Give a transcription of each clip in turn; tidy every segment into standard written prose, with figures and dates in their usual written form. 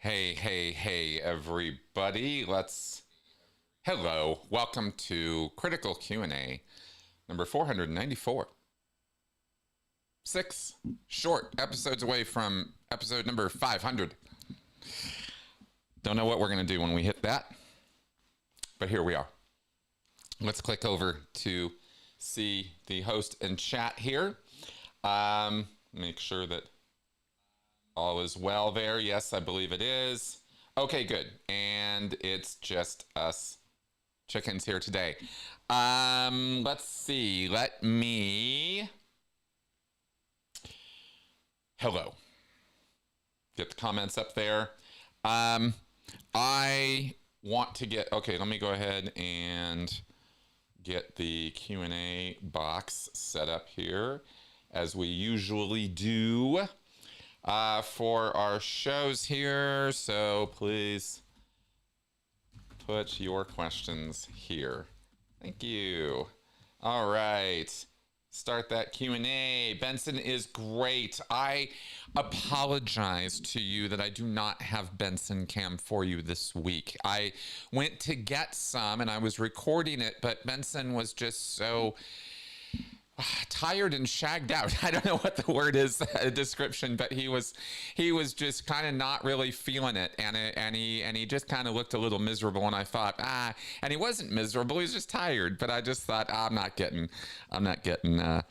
Hey, everybody. Hello. Welcome to Critical Q&A number 494. 6 short episodes away from episode number 500. Don't know what we're going to do when we hit that, but here we are. Let's click over to see the host and chat here. Make sure that all is well there. Yes, I believe it is. Okay, good. And it's just us chickens here today. Let's see. Hello. Get the comments up there. I want to get... Okay, let me go ahead and get the Q&A box set up here, as we usually do. For our shows here, so please put your questions here. Thank you. All right, start that Q&A. Benson is great. I apologize to you that I do not have Benson Cam for you this week. I went to get some and I was recording it, but Benson was just so tired and shagged out. I don't know what the word is, a description, but he was just kind of not really feeling it, and he just kind of looked a little miserable. And I thought, and he wasn't miserable, he was just tired. But I just thought, I'm not getting a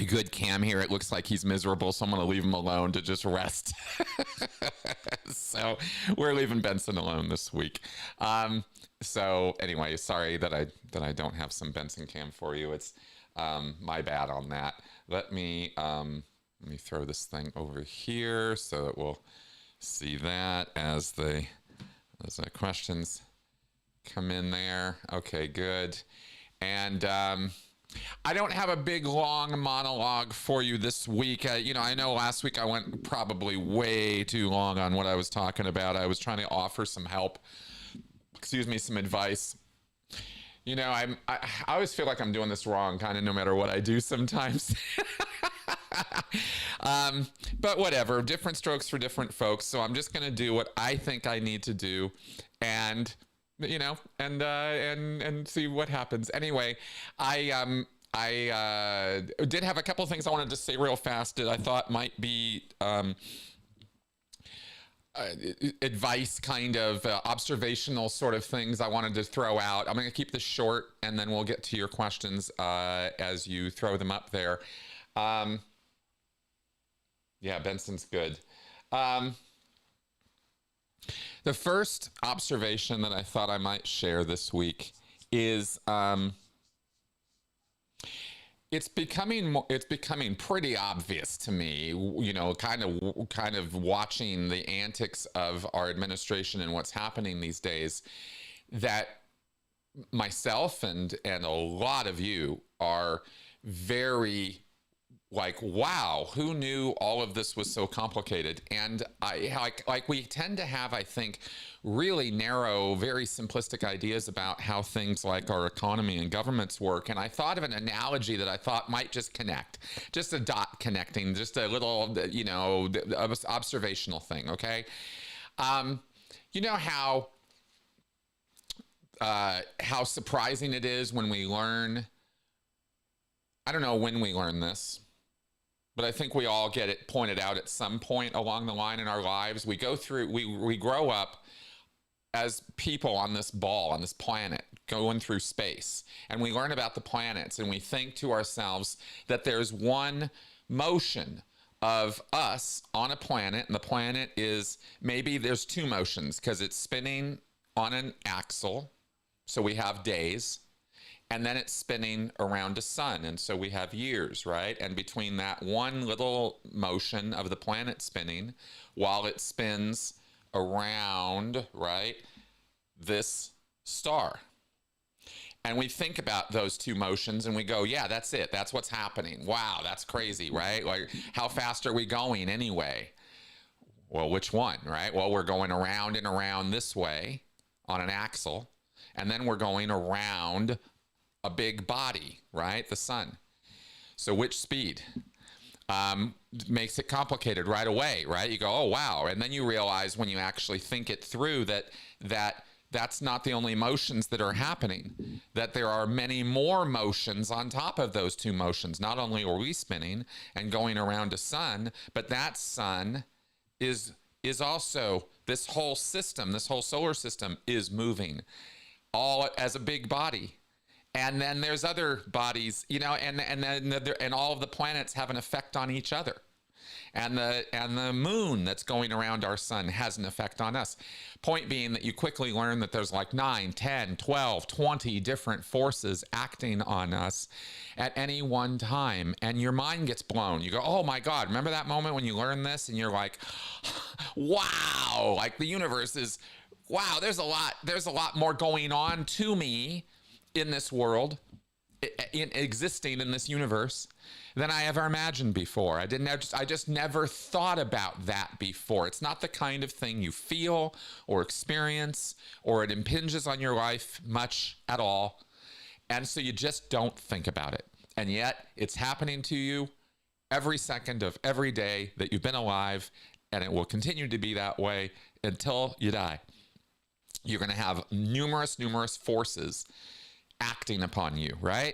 good cam here. It looks like he's miserable, so I'm going to leave him alone to just rest. So we're leaving Benson alone this week. So anyway, sorry that I don't have some Benson cam for you. It's my bad on that. Let me throw this thing over here so that we'll see that as the questions come in there. Okay, good. And I don't have a big long monologue for you this week. I know last week I went probably way too long on what I was talking about. I was trying to offer some help, some advice. I always feel like I'm doing this wrong, kind of no matter what I do sometimes. But whatever, different strokes for different folks. So I'm just going to do what I think I need to do, and see what happens. Anyway, I did have a couple of things I wanted to say real fast that I thought might be advice, kind of observational sort of things I wanted to throw out. I'm going to keep this short, and then we'll get to your questions as you throw them up there. Yeah, Benson's good. The first observation that I thought I might share this week is it's becoming pretty obvious to me, kind of watching the antics of our administration and what's happening these days, that myself and a lot of you are very like, wow, who knew all of this was so complicated? And we tend to have, I think, really narrow, very simplistic ideas about how things like our economy and governments work. And I thought of an analogy that I thought might just connect, just a dot connecting, just a little, observational thing. Okay. You know how surprising it is when we learn, I don't know when we learn this, but I think we all get it pointed out at some point along the line in our lives. We grow up as people on this planet, going through space, and we learn about the planets, and we think to ourselves that there's one motion of us on a planet, and the planet is, maybe there's two motions because it's spinning on an axle, so we have days, and then it's spinning around a sun, and so we have years, right? And between that one little motion of the planet spinning, while it spins around, right, this star. And we think about those two motions and we go, yeah, that's it. That's what's happening. Wow, that's crazy, right? Like, how fast are we going anyway? Well, which one, right? Well, we're going around and around this way on an axle, and then we're going around a big body, right? The sun. So which speed? makes it complicated right away, right? You go, oh wow, and then you realize when you actually think it through that's not the only motions that are happening, that there are many more motions on top of those two motions. Not only are we spinning and going around a sun, but that sun is also, this whole system, this whole solar system is moving all as a big body. And then there's other bodies, you know, and all of the planets have an effect on each other. And the moon that's going around our sun has an effect on us. Point being that you quickly learn that there's like 9, 10, 12, 20 different forces acting on us at any one time. And your mind gets blown. You go, oh my God, remember that moment when you learn this and you're like, wow, like the universe is, wow, there's a lot more going on to me in this world, in existing in this universe, than I ever imagined before. I just never thought about that before. It's not the kind of thing you feel or experience, or it impinges on your life much at all. And so you just don't think about it. And yet it's happening to you every second of every day that you've been alive, and it will continue to be that way until you die. You're going to have numerous forces acting upon you, right?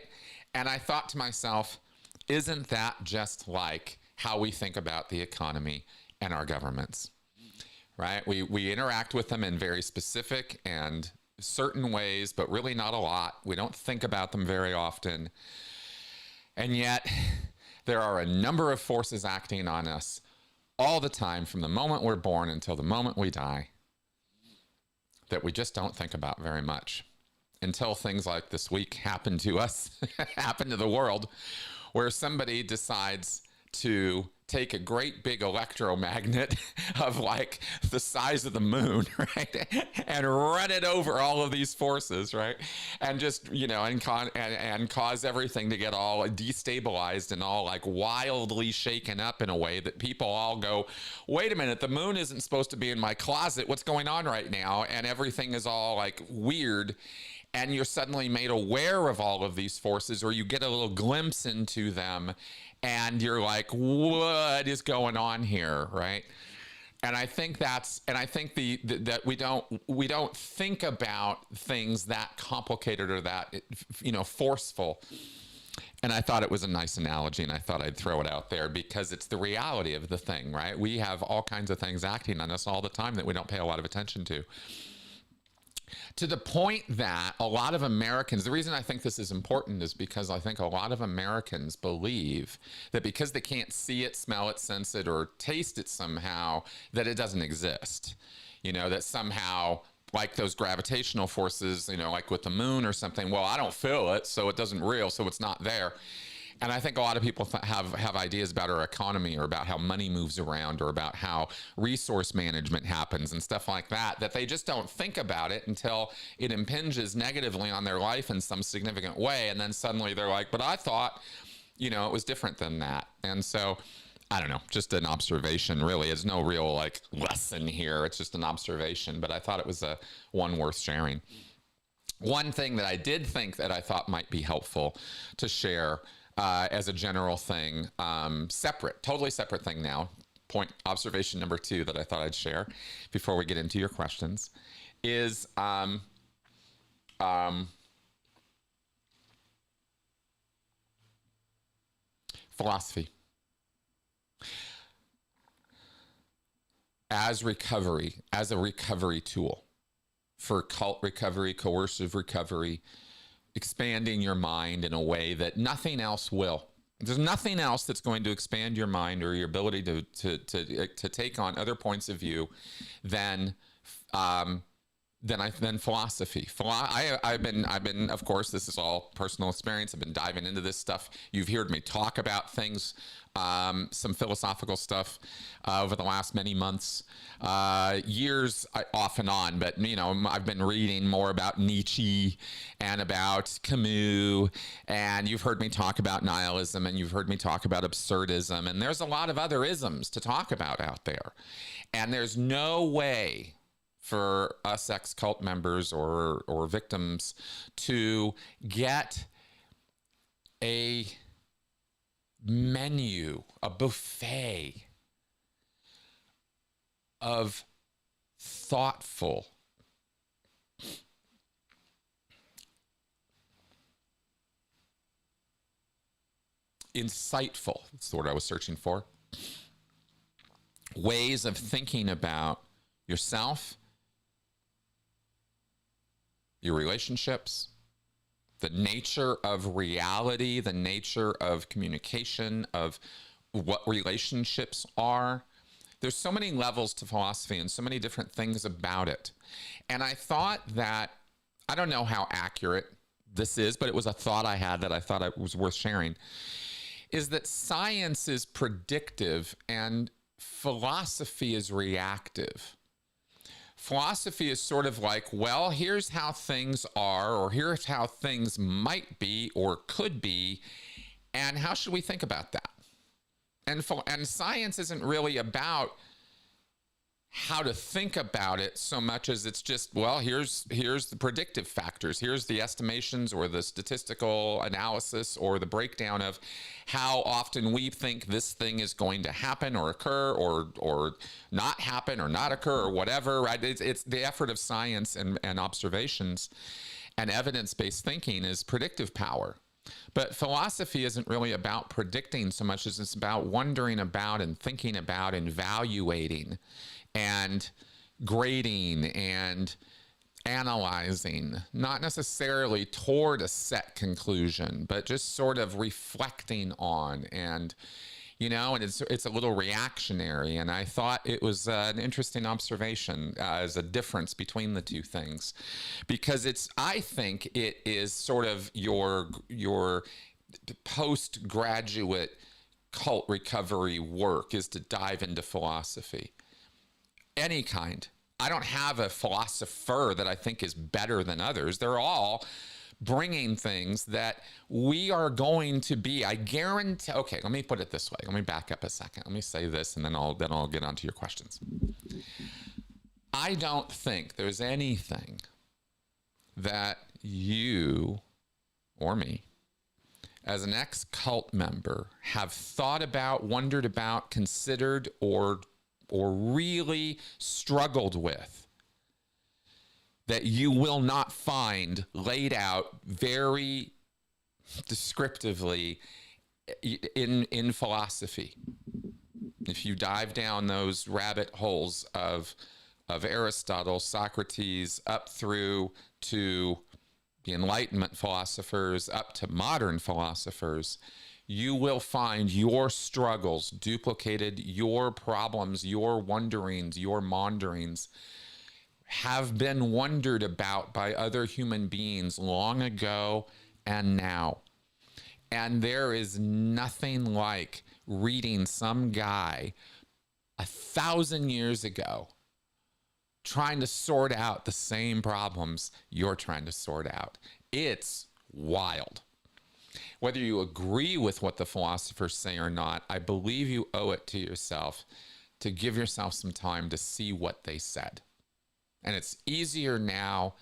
And I thought to myself, isn't that just like how we think about the economy and our governments, right? We interact with them in very specific and certain ways, but really not a lot. We don't think about them very often. And yet there are a number of forces acting on us all the time, from the moment we're born until the moment we die, that we just don't think about very much, until things like this week happen to us, happen to the world, where somebody decides to take a great big electromagnet of like the size of the moon, right, and run it over all of these forces, right, and just, you know, and cause everything to get all destabilized and all like wildly shaken up in a way that people all go, wait a minute, the moon isn't supposed to be in my closet, what's going on right now? And everything is all like weird. And you're suddenly made aware of all of these forces, or you get a little glimpse into them, and you're like, what is going on here, right? And I think that we don't think about things that complicated or that, you know, forceful. And I thought it was a nice analogy, and I thought I'd throw it out there because it's the reality of the thing, right? We have all kinds of things acting on us all the time that we don't pay a lot of attention to the point that a lot of Americans, the reason I think this is important is because I think a lot of Americans believe that because they can't see it, smell it, sense it, or taste it somehow, that it doesn't exist. You know, that somehow, like those gravitational forces, you know, like with the moon or something, well, I don't feel it, so it doesn't real, so it's not there. And I think a lot of people have ideas about our economy, or about how money moves around, or about how resource management happens and stuff like that, that they just don't think about it until it impinges negatively on their life in some significant way. And then suddenly they're like, but I thought, you know, it was different than that. And so, I don't know, just an observation, really. There's no real like lesson here. It's just an observation, but I thought it was one worth sharing. One thing that I did think that I thought might be helpful to share as a general thing, totally separate thing now, observation number 2 that I thought I'd share before we get into your questions, is philosophy. As a recovery tool for cult recovery, coercive recovery, expanding your mind in a way that nothing else will. There's nothing else that's going to expand your mind or your ability to take on other points of view than philosophy. I've been, of course, this is all personal experience. I've been diving into this stuff. You've heard me talk about things, some philosophical stuff over the last many months, years off and on. But, you know, I've been reading more about Nietzsche and about Camus, and you've heard me talk about nihilism, and you've heard me talk about absurdism, and there's a lot of other isms to talk about out there. And there's no way for us ex-cult members or victims to get a menu, a buffet of thoughtful, insightful, that's the word I was searching for, ways of thinking about yourself, your relationships, the nature of reality, the nature of communication, of what relationships are. There's so many levels to philosophy and so many different things about it. And I thought that, I don't know how accurate this is, but it was a thought I had that I thought it was worth sharing, is that science is predictive and philosophy is reactive. Philosophy is sort of like, well, here's how things are, or here's how things might be or could be, and how should we think about that? And science isn't really about how to think about it so much as it's just, well, here's the predictive factors, here's the estimations or the statistical analysis or the breakdown of how often we think this thing is going to happen or occur or not happen or not occur or whatever, right? It's the effort of science and observations and evidence-based thinking is predictive power. But philosophy isn't really about predicting so much as it's about wondering about and thinking about and evaluating and grading and analyzing, not necessarily toward a set conclusion, but just sort of reflecting on and, you know, and it's a little reactionary. And I thought it was an interesting observation as a difference between the two things, because I think it is sort of your postgraduate cult recovery work is to dive into philosophy. Any kind. I don't have a philosopher that I think is better than others. They're all bringing things that we are going to be, I guarantee. Okay, let me put it this way. Let me back up a second. Let me say this, and then I'll get onto your questions. I don't think there's anything that you or me, as an ex-cult member, have thought about, wondered about, considered, or really struggled with, that you will not find laid out very descriptively in philosophy. If you dive down those rabbit holes of Aristotle, Socrates, up through to the Enlightenment philosophers, up to modern philosophers, you will find your struggles duplicated, your problems, your wonderings, your maunderings have been wondered about by other human beings long ago and now. And there is nothing like reading some guy 1,000 years ago trying to sort out the same problems you're trying to sort out. It's wild. Whether you agree with what the philosophers say or not, I believe you owe it to yourself to give yourself some time to see what they said. And it's easier now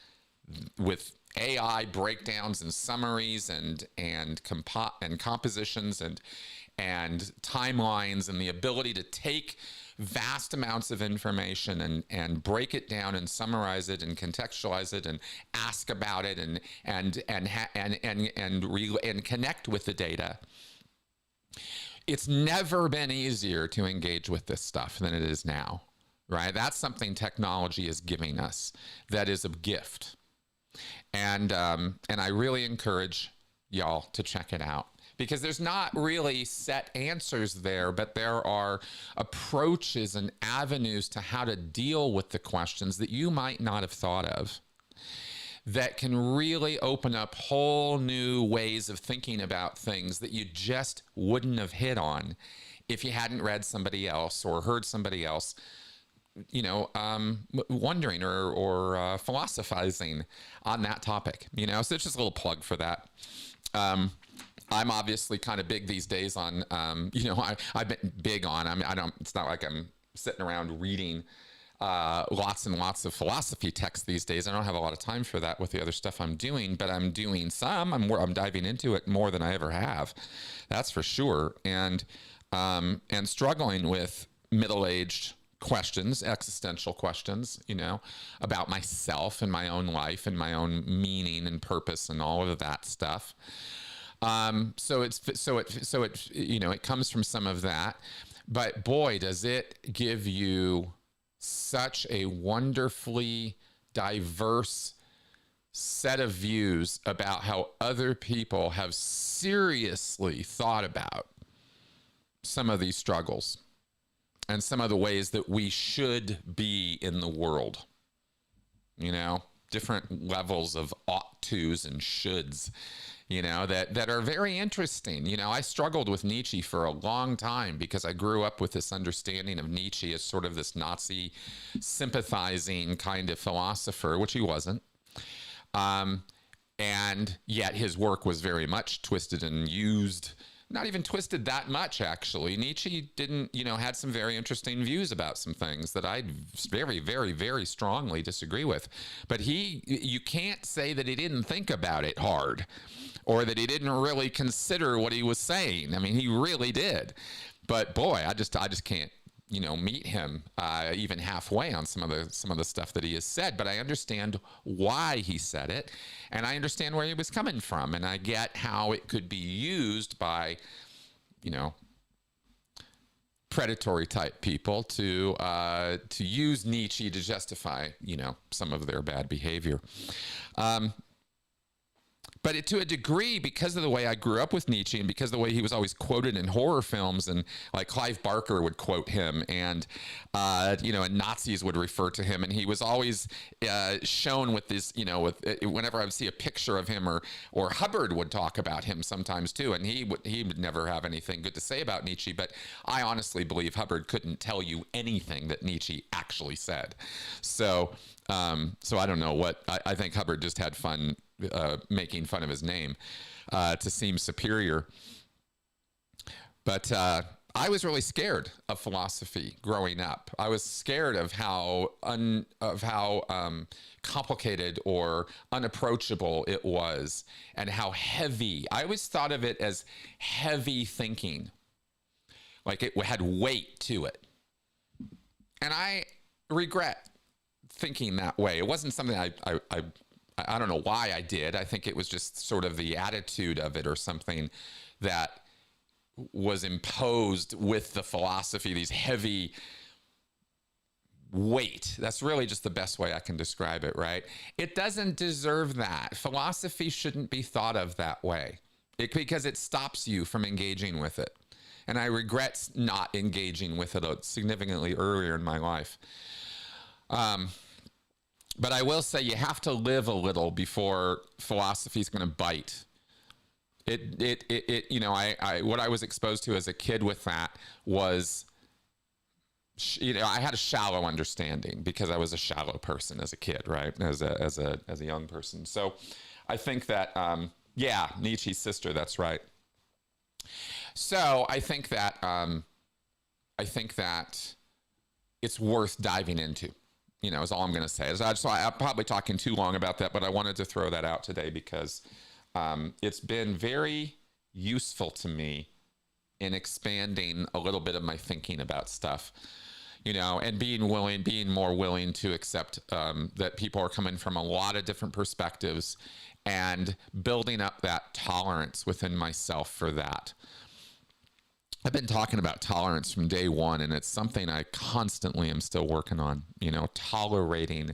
with AI breakdowns and summaries and compositions and timelines and the ability to take vast amounts of information and break it down and summarize it and contextualize it and ask about it and connect with the data. It's never been easier to engage with this stuff than it is now, right? That's something technology is giving us that is a gift. And I really encourage y'all to check it out, because there's not really set answers there, but there are approaches and avenues to how to deal with the questions that you might not have thought of, that can really open up whole new ways of thinking about things that you just wouldn't have hit on if you hadn't read somebody else or heard somebody else, you know, wondering or philosophizing on that topic, you know. So it's just a little plug for that. I'm obviously kind of big these days on, you know, I've been big on, I mean, it's not like I'm sitting around reading lots and lots of philosophy texts these days. I don't have a lot of time for that with the other stuff I'm doing, but I'm doing some. I'm diving into it more than I ever have. That's for sure. And struggling with middle-aged questions, existential questions, about myself and my own life and my own meaning and purpose and all of that stuff. So it comes from some of that, but boy, does it give you such a wonderfully diverse set of views about how other people have seriously thought about some of these struggles and some of the ways that we should be in the world. Different levels of ought tos and shoulds, that are very interesting. I struggled with Nietzsche for a long time because I grew up with this understanding of Nietzsche as sort of this Nazi sympathizing kind of philosopher, which he wasn't. And yet his work was very much twisted and used. Not even twisted that much, actually. Nietzsche didn't, had some very interesting views about some things that I very, very, very strongly disagree with. But you can't say that he didn't think about it hard or that he didn't really consider what he was saying. I mean, he really did. But boy, I just can't, meet him even halfway on some of the stuff that he has said. But I understand why he said it, and I understand where he was coming from, and I get how it could be used by, predatory type people to use Nietzsche to justify, some of their bad behavior. But to a degree, because of the way I grew up with Nietzsche and because of the way he was always quoted in horror films, and like Clive Barker would quote him, and and Nazis would refer to him, and he was always shown with this, whenever I would see a picture of him, or Hubbard would talk about him sometimes too, and he would never have anything good to say about Nietzsche. But I honestly believe Hubbard couldn't tell you anything that Nietzsche actually said. So I don't know what I think Hubbard just had fun making fun of his name to seem superior. But I was really scared of philosophy growing up. I was scared of how complicated or unapproachable it was, and how heavy. I always thought of it as heavy thinking, like it had weight to it. And I regret thinking that way. It wasn't something I don't know why I did. I think it was just sort of the attitude of it, or something that was imposed with the philosophy, these heavy weight. That's really just the best way I can describe it, right? It doesn't deserve that. Philosophy shouldn't be thought of that way because it stops you from engaging with it. And I regret not engaging with it significantly earlier in my life. But I will say you have to live a little before philosophy is going to bite. What I was exposed to as a kid with that was, I had a shallow understanding because I was a shallow person as a kid, right? As a young person. So I think that, Nietzsche's sister, that's right. So I think that it's worth diving into. Is all I'm going to say. So I'm probably talking too long about that, but I wanted to throw that out today because it's been very useful to me in expanding a little bit of my thinking about stuff, and being more willing to accept that people are coming from a lot of different perspectives, and building up that tolerance within myself for that. I've been talking about tolerance from day one, and it's something I constantly am still working on, tolerating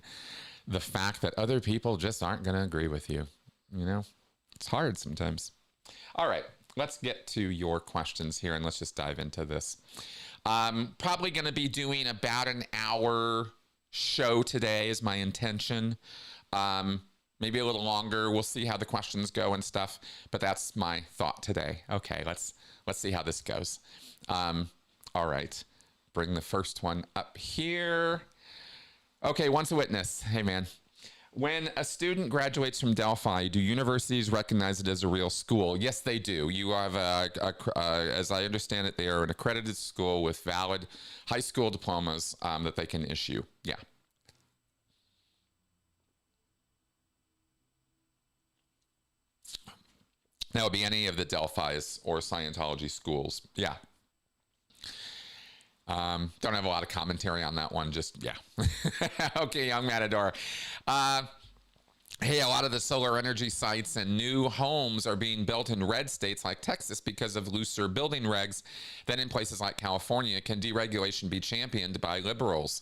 the fact that other people just aren't going to agree with you. It's hard sometimes. All right, let's get to your questions here, and let's just dive into this. Probably going to be doing about an hour show today is my intention. Maybe a little longer. We'll see how the questions go and stuff, but that's my thought today. Okay, let's see how this goes. All right, bring the first one up here. Okay, once a witness. Hey, man. When a student graduates from Delphi, do universities recognize it as a real school? Yes, they do. You have, as I understand it, they are an accredited school with valid high school diplomas that they can issue. Yeah. That would be any of the Delphi's or Scientology schools. Yeah. Don't have a lot of commentary on that one. Just, yeah. Okay, young Matador. Hey, a lot of the solar energy sites and new homes are being built in red states like Texas because of looser building regs than in places like California. Can deregulation be championed by liberals?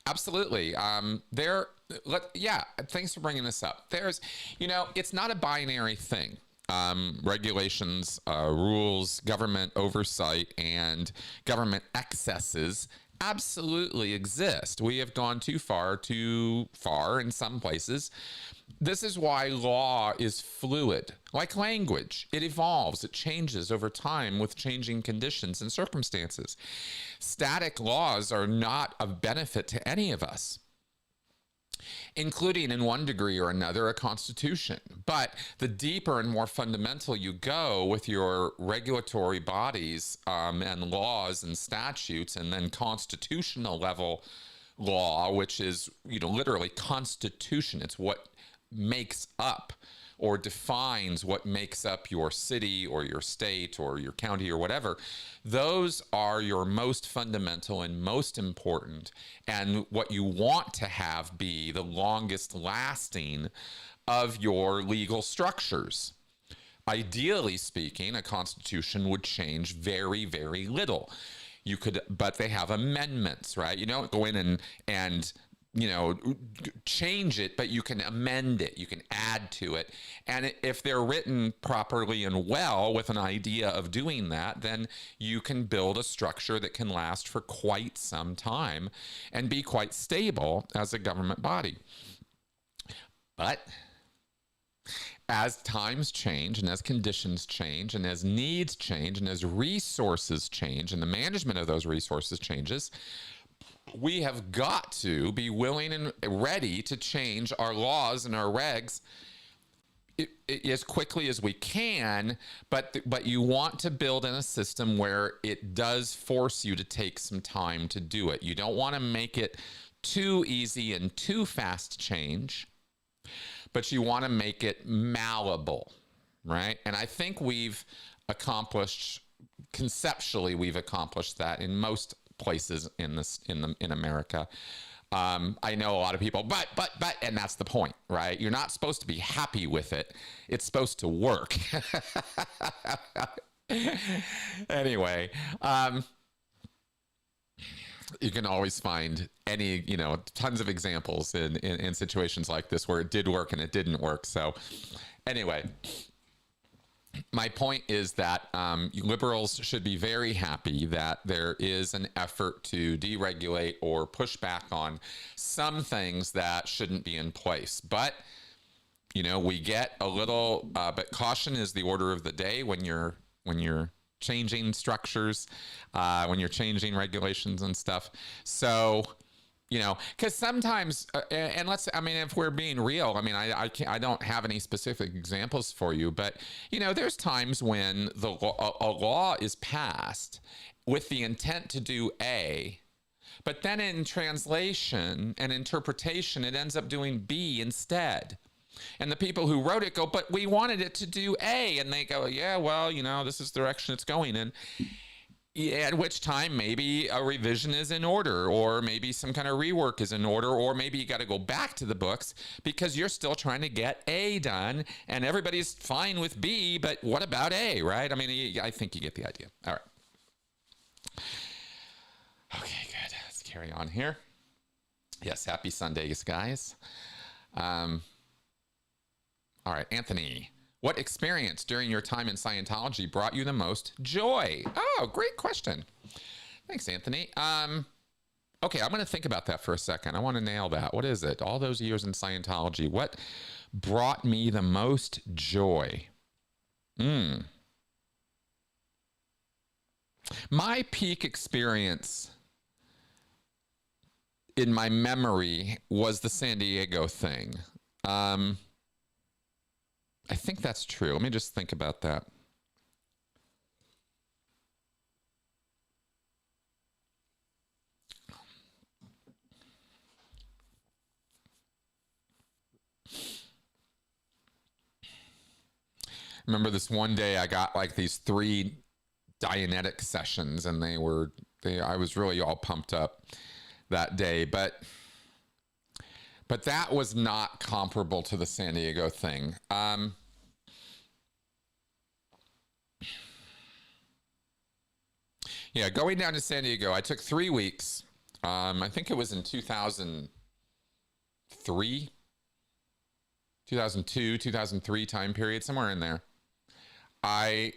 Absolutely. Yeah, thanks for bringing this up. It's not a binary thing. Regulations, rules, government oversight, and government excesses absolutely exist. We have gone too far in some places. This is why law is fluid, like language. It evolves, it changes over time with changing conditions and circumstances. Static laws are not of benefit to any of us, including in one degree or another a constitution. But the deeper and more fundamental you go with your regulatory bodies and laws and statutes, and then constitutional level law, which is literally constitution. It's what makes up or defines what makes up your city or your state or your county or whatever. Those are your most fundamental and most important, and what you want to have be the longest lasting of your legal structures. Ideally speaking, a constitution would change very, very little. But they have amendments, right? You don't go in and change it, but you can amend it, you can add to it. And if they're written properly and well with an idea of doing that, then you can build a structure that can last for quite some time and be quite stable as a government body. But as times change and as conditions change and as needs change and as resources change and the management of those resources changes, we have got to be willing and ready to change our laws and our regs as quickly as we can, but you want to build in a system where it does force you to take some time to do it. You don't want to make it too easy and too fast change, but you want to make it malleable, right? And I think conceptually we've accomplished that in most places in America. I know a lot of people, but, and that's the point, right? You're not supposed to be happy with it. It's supposed to work. Anyway, you can always find tons of examples in situations like this where it did work and it didn't work. So anyway, my point is that liberals should be very happy that there is an effort to deregulate or push back on some things that shouldn't be in place. But, we get a little, but caution is the order of the day when you're changing structures, when you're changing regulations and stuff. So, because sometimes, and if we're being real, I don't have any specific examples for you, but, there's times when a law is passed with the intent to do A, but then in translation and interpretation, it ends up doing B instead. And the people who wrote it go, but we wanted it to do A. And they go, yeah, well, this is the direction it's going in. At which time maybe a revision is in order, or maybe some kind of rework is in order, or maybe you got to go back to the books because you're still trying to get A done and everybody's fine with B, but what about A, right? I think you get the idea. All right. Okay, good. Let's carry on here. Yes, happy Sundays, guys. All right, Anthony. What experience during your time in Scientology brought you the most joy? Oh, great question. Thanks, Anthony. Okay, I'm going to think about that for a second. I want to nail that. What is it? All those years in Scientology, what brought me the most joy? My peak experience in my memory was the San Diego thing. I think that's true. Let me just think about that. Remember this one day I got like these 3 Dianetic sessions, and I was really all pumped up that day, but that was not comparable to the San Diego thing. Yeah, going down to San Diego, I took 3 weeks. I think it was in 2003, 2002, 2003 time period, somewhere in there. I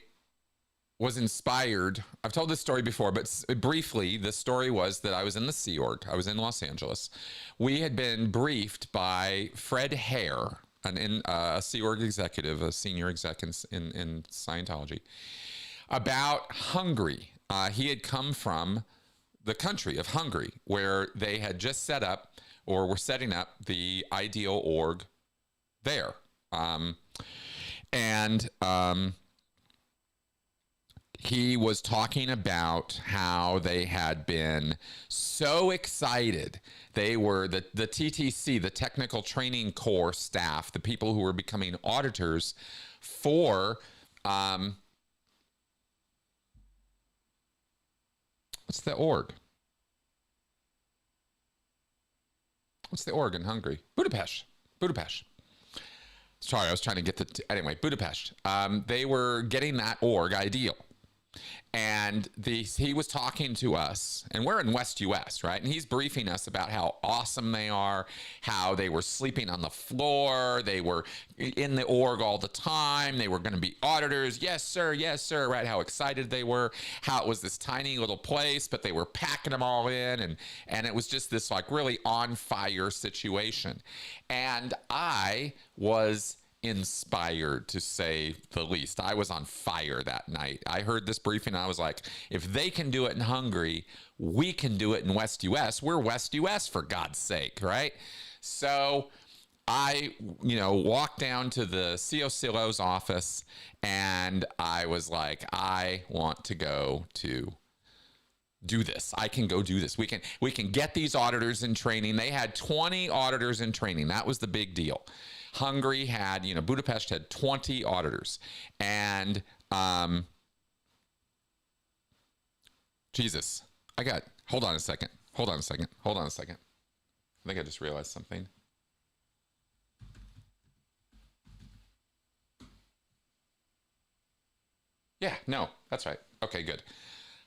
was inspired. I've told this story before, but briefly, the story was that I was in the Sea Org. I was in Los Angeles. We had been briefed by Fred Hare, a Sea Org executive, a senior exec in Scientology, about Hungary. He had come from the country of Hungary, where they had just set up, or were setting up, the ideal org there. He was talking about how they had been so excited. They were the TTC, the Technical Training Corps staff, the people who were becoming auditors for, what's the org? What's the org in Hungary? Budapest. Sorry, I was trying to get anyway, Budapest. They were getting that org ideal. And he was talking to us, and we're in West US, right? And he's briefing us about how awesome they are, how they were sleeping on the floor, they were in the org all the time, they were going to be auditors, yes sir, right? How excited they were, how it was this tiny little place, but they were packing them all in, and it was just this like really on fire situation. And I was inspired, to say the least. I was on fire that night. I heard this briefing and I was like, if they can do it in Hungary, we can do it in West US. We're West US, for God's sake, right? So I, walked down to the CO Silo's office, and I was like, I want to go to do this. I can go do this. We can get these auditors in training. They had 20 auditors in training. That was the big deal. Hungary had, Budapest had 20 auditors. And Jesus, hold on a second. I think I just realized something. Yeah, no, that's right. Okay, good.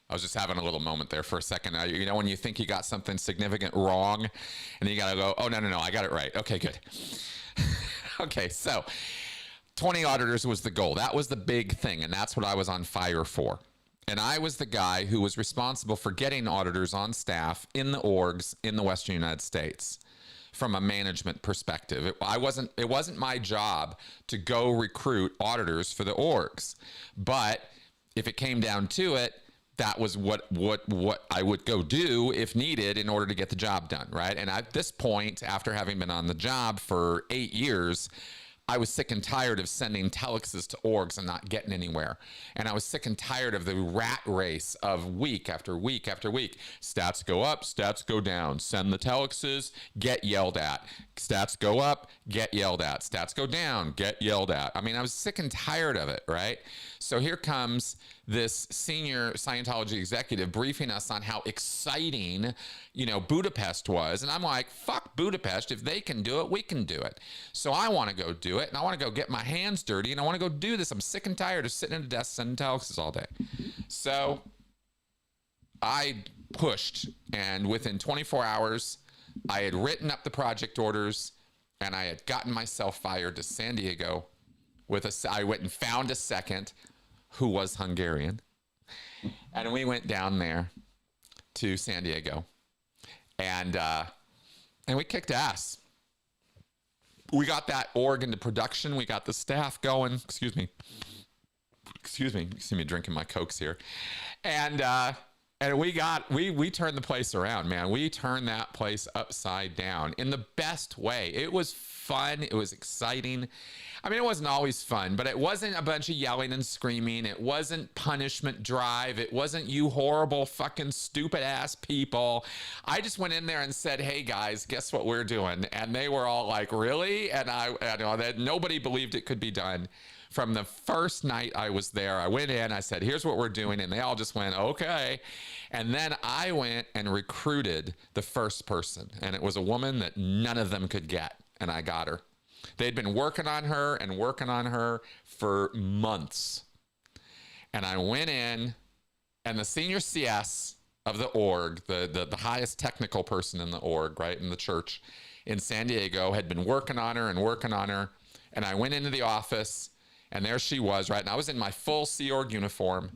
I was just having a little moment there for a second. When you think you got something significant wrong, and then you got to go, oh, no, I got it right. Okay, good. Okay, so 20 auditors was the goal. That was the big thing, and that's what I was on fire for. And I was the guy who was responsible for getting auditors on staff in the orgs in the Western United States from a management perspective. It wasn't my job to go recruit auditors for the orgs. But if it came down to it, that was what I would go do if needed in order to get the job done, right? And at this point, after having been on the job for 8 years, I was sick and tired of sending telexes to orgs and not getting anywhere. And I was sick and tired of the rat race of week after week after week. Stats go up, stats go down. Send the telexes, get yelled at. Stats go up, get yelled at. Stats go down, get yelled at. I mean, I was sick and tired of it, right? So here comes this senior Scientology executive briefing us on how exciting, Budapest was. And I'm like, fuck Budapest. If they can do it, we can do it. So I want to go do it, and I want to go get my hands dirty, and I want to go do this. I'm sick and tired of sitting at a desk sending telexes all day. So I pushed, and within 24 hours, I had written up the project orders, and I had gotten myself fired to San Diego. I went and found a second who was Hungarian, and we went down there to San Diego, and we kicked ass. We got that org into production. We got the staff going. Excuse me. You see me drinking my Cokes here. And And we turned the place around, man. We turned that place upside down in the best way. It was fun. It was exciting. I mean, it wasn't always fun, but it wasn't a bunch of yelling and screaming. It wasn't punishment drive. It wasn't you horrible fucking stupid ass people. I just went in there and said, hey guys, guess what we're doing? And they were all like, really? And I know that nobody believed it could be done. From the first night I was there, I went in, I said, here's what we're doing. And they all just went, okay. And then I went and recruited the first person. And it was a woman that none of them could get. And I got her. They'd been working on her for months. And I went in, and the senior CS of the org, the highest technical person in the org, right, in the church in San Diego, had been working on her. And I went into the office, and there she was, right? And I was in my full Sea Org uniform.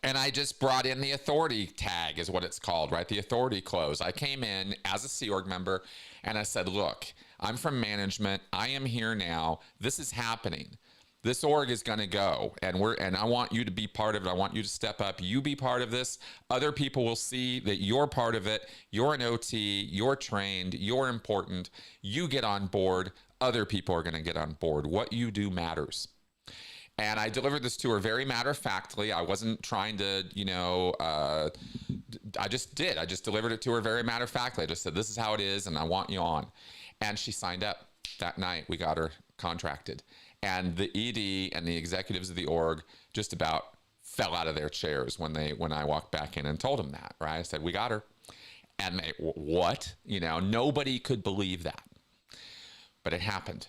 And I just brought in the authority tag, is what it's called, right? The authority close. I came in as a Sea Org member, and I said, look, I'm from management. I am here now. This is happening. This org is going to go, and I want you to be part of it. I want you to step up. You be part of this. Other people will see that you're part of it. You're an OT. You're trained. You're important. You get on board. Other people are going to get on board. What you do matters. And I delivered this to her very matter-of-factly. I wasn't trying to, I just did. I just delivered it to her very matter-of-factly. I just said, this is how it is, and I want you on. And she signed up that night. We got her contracted. And the ED and the executives of the org just about fell out of their chairs when I walked back in and told them that, right? I said, we got her. And they, what? Nobody could believe that. But it happened.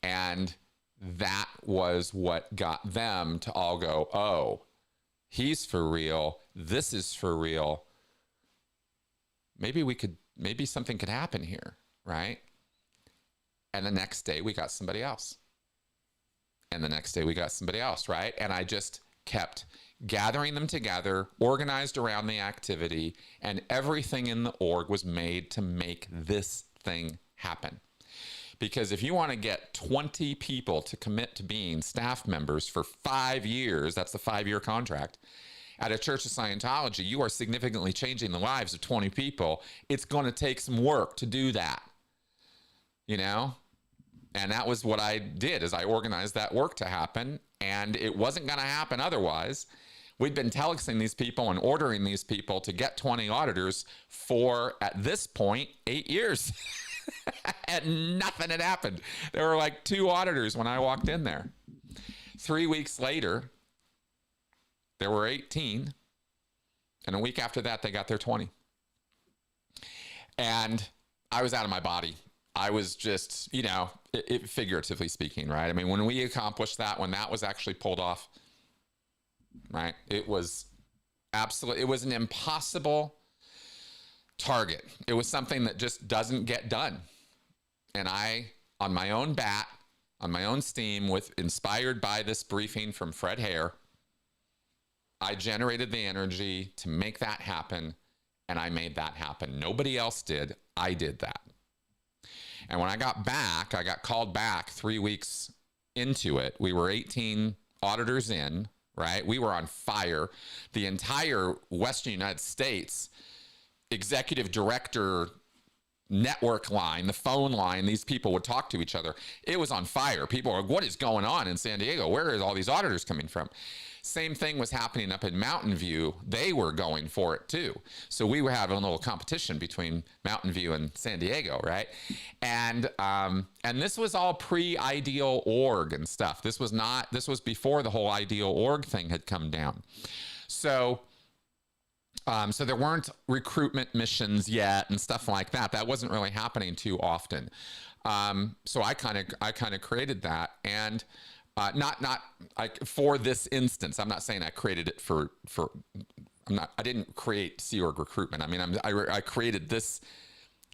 And that was what got them to all go, oh, he's for real. This is for real. Maybe something could happen here, right? And the next day we got somebody else. And the next day we got somebody else, right? And I just kept gathering them together, organized around the activity, and everything in the org was made to make this thing happen. Because if you want to get 20 people to commit to being staff members for 5 years, that's the 5-year contract, at a Church of Scientology, you are significantly changing the lives of 20 people. It's going to take some work to do that, And that was what I did, is I organized that work to happen, and it wasn't going to happen otherwise. We'd been telexing these people and ordering these people to get 20 auditors for, at this point, 8 years. And nothing had happened. There were like 2 auditors when I walked in there. 3 weeks later, there were 18. And a week after that, they got their 20. And I was out of my body. I was just, figuratively speaking, right? I mean, when we accomplished that, when that was actually pulled off, right? It was an impossible target. It was something that just doesn't get done. And I, on my own bat, on my own steam, inspired by this briefing from Fred Hare, I generated the energy to make that happen, and I made that happen. Nobody else did. I did that. And when I got called back 3 weeks into it. We were 18 auditors in, right? We were on fire. The entire Western United States executive director network line, the phone line, these people would talk to each other. It was on fire. People were like, what is going on in San Diego? Where is all these auditors coming from? Same thing was happening up in Mountain View. They were going for it too. So we were having a little competition between Mountain View and San Diego, right? And this was all pre-Ideal Org and stuff. This was before the whole Ideal Org thing had come down. So there weren't recruitment missions yet and stuff like that. That wasn't really happening too often. So I kind of created that, and not for this instance. I'm not saying I created it for. I didn't create Sea Org recruitment. I mean, I created this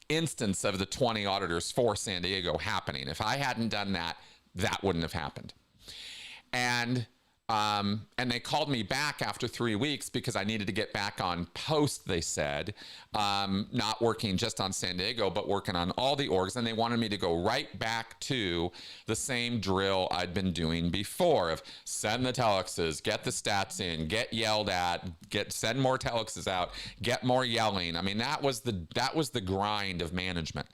instance of the 20 auditors for San Diego happening. If I hadn't done that, that wouldn't have happened. And And they called me back after 3 weeks because I needed to get back on post, they said, not working just on San Diego, but working on all the orgs. And they wanted me to go right back to the same drill I'd been doing before of send the telexes, get the stats in, get yelled at, send more telexes out, get more yelling. I mean, that was the grind of management.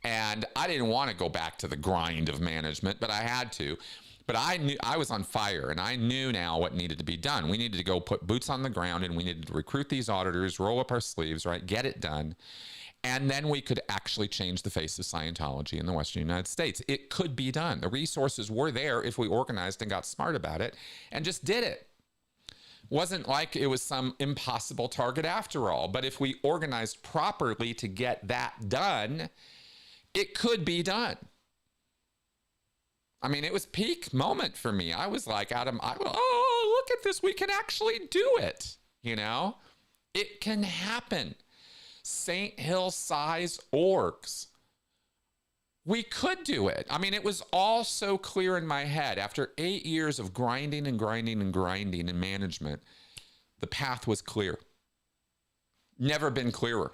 And I didn't want to go back to the grind of management, but I had to. But I knew I was on fire, and I knew now what needed to be done. We needed to go put boots on the ground, and we needed to recruit these auditors, roll up our sleeves, right? Get it done. And then we could actually change the face of Scientology in the Western United States. It could be done. The resources were there if we organized and got smart about it and just did it. Wasn't like it was some impossible target after all. But if we organized properly to get that done, it could be done. I mean, it was peak moment for me. I was like, oh, look at this. We can actually do it. You know, it can happen. St. Hill size orgs. We could do it. I mean, it was all so clear in my head. After 8 years of grinding and grinding and grinding in management, the path was clear. Never been clearer.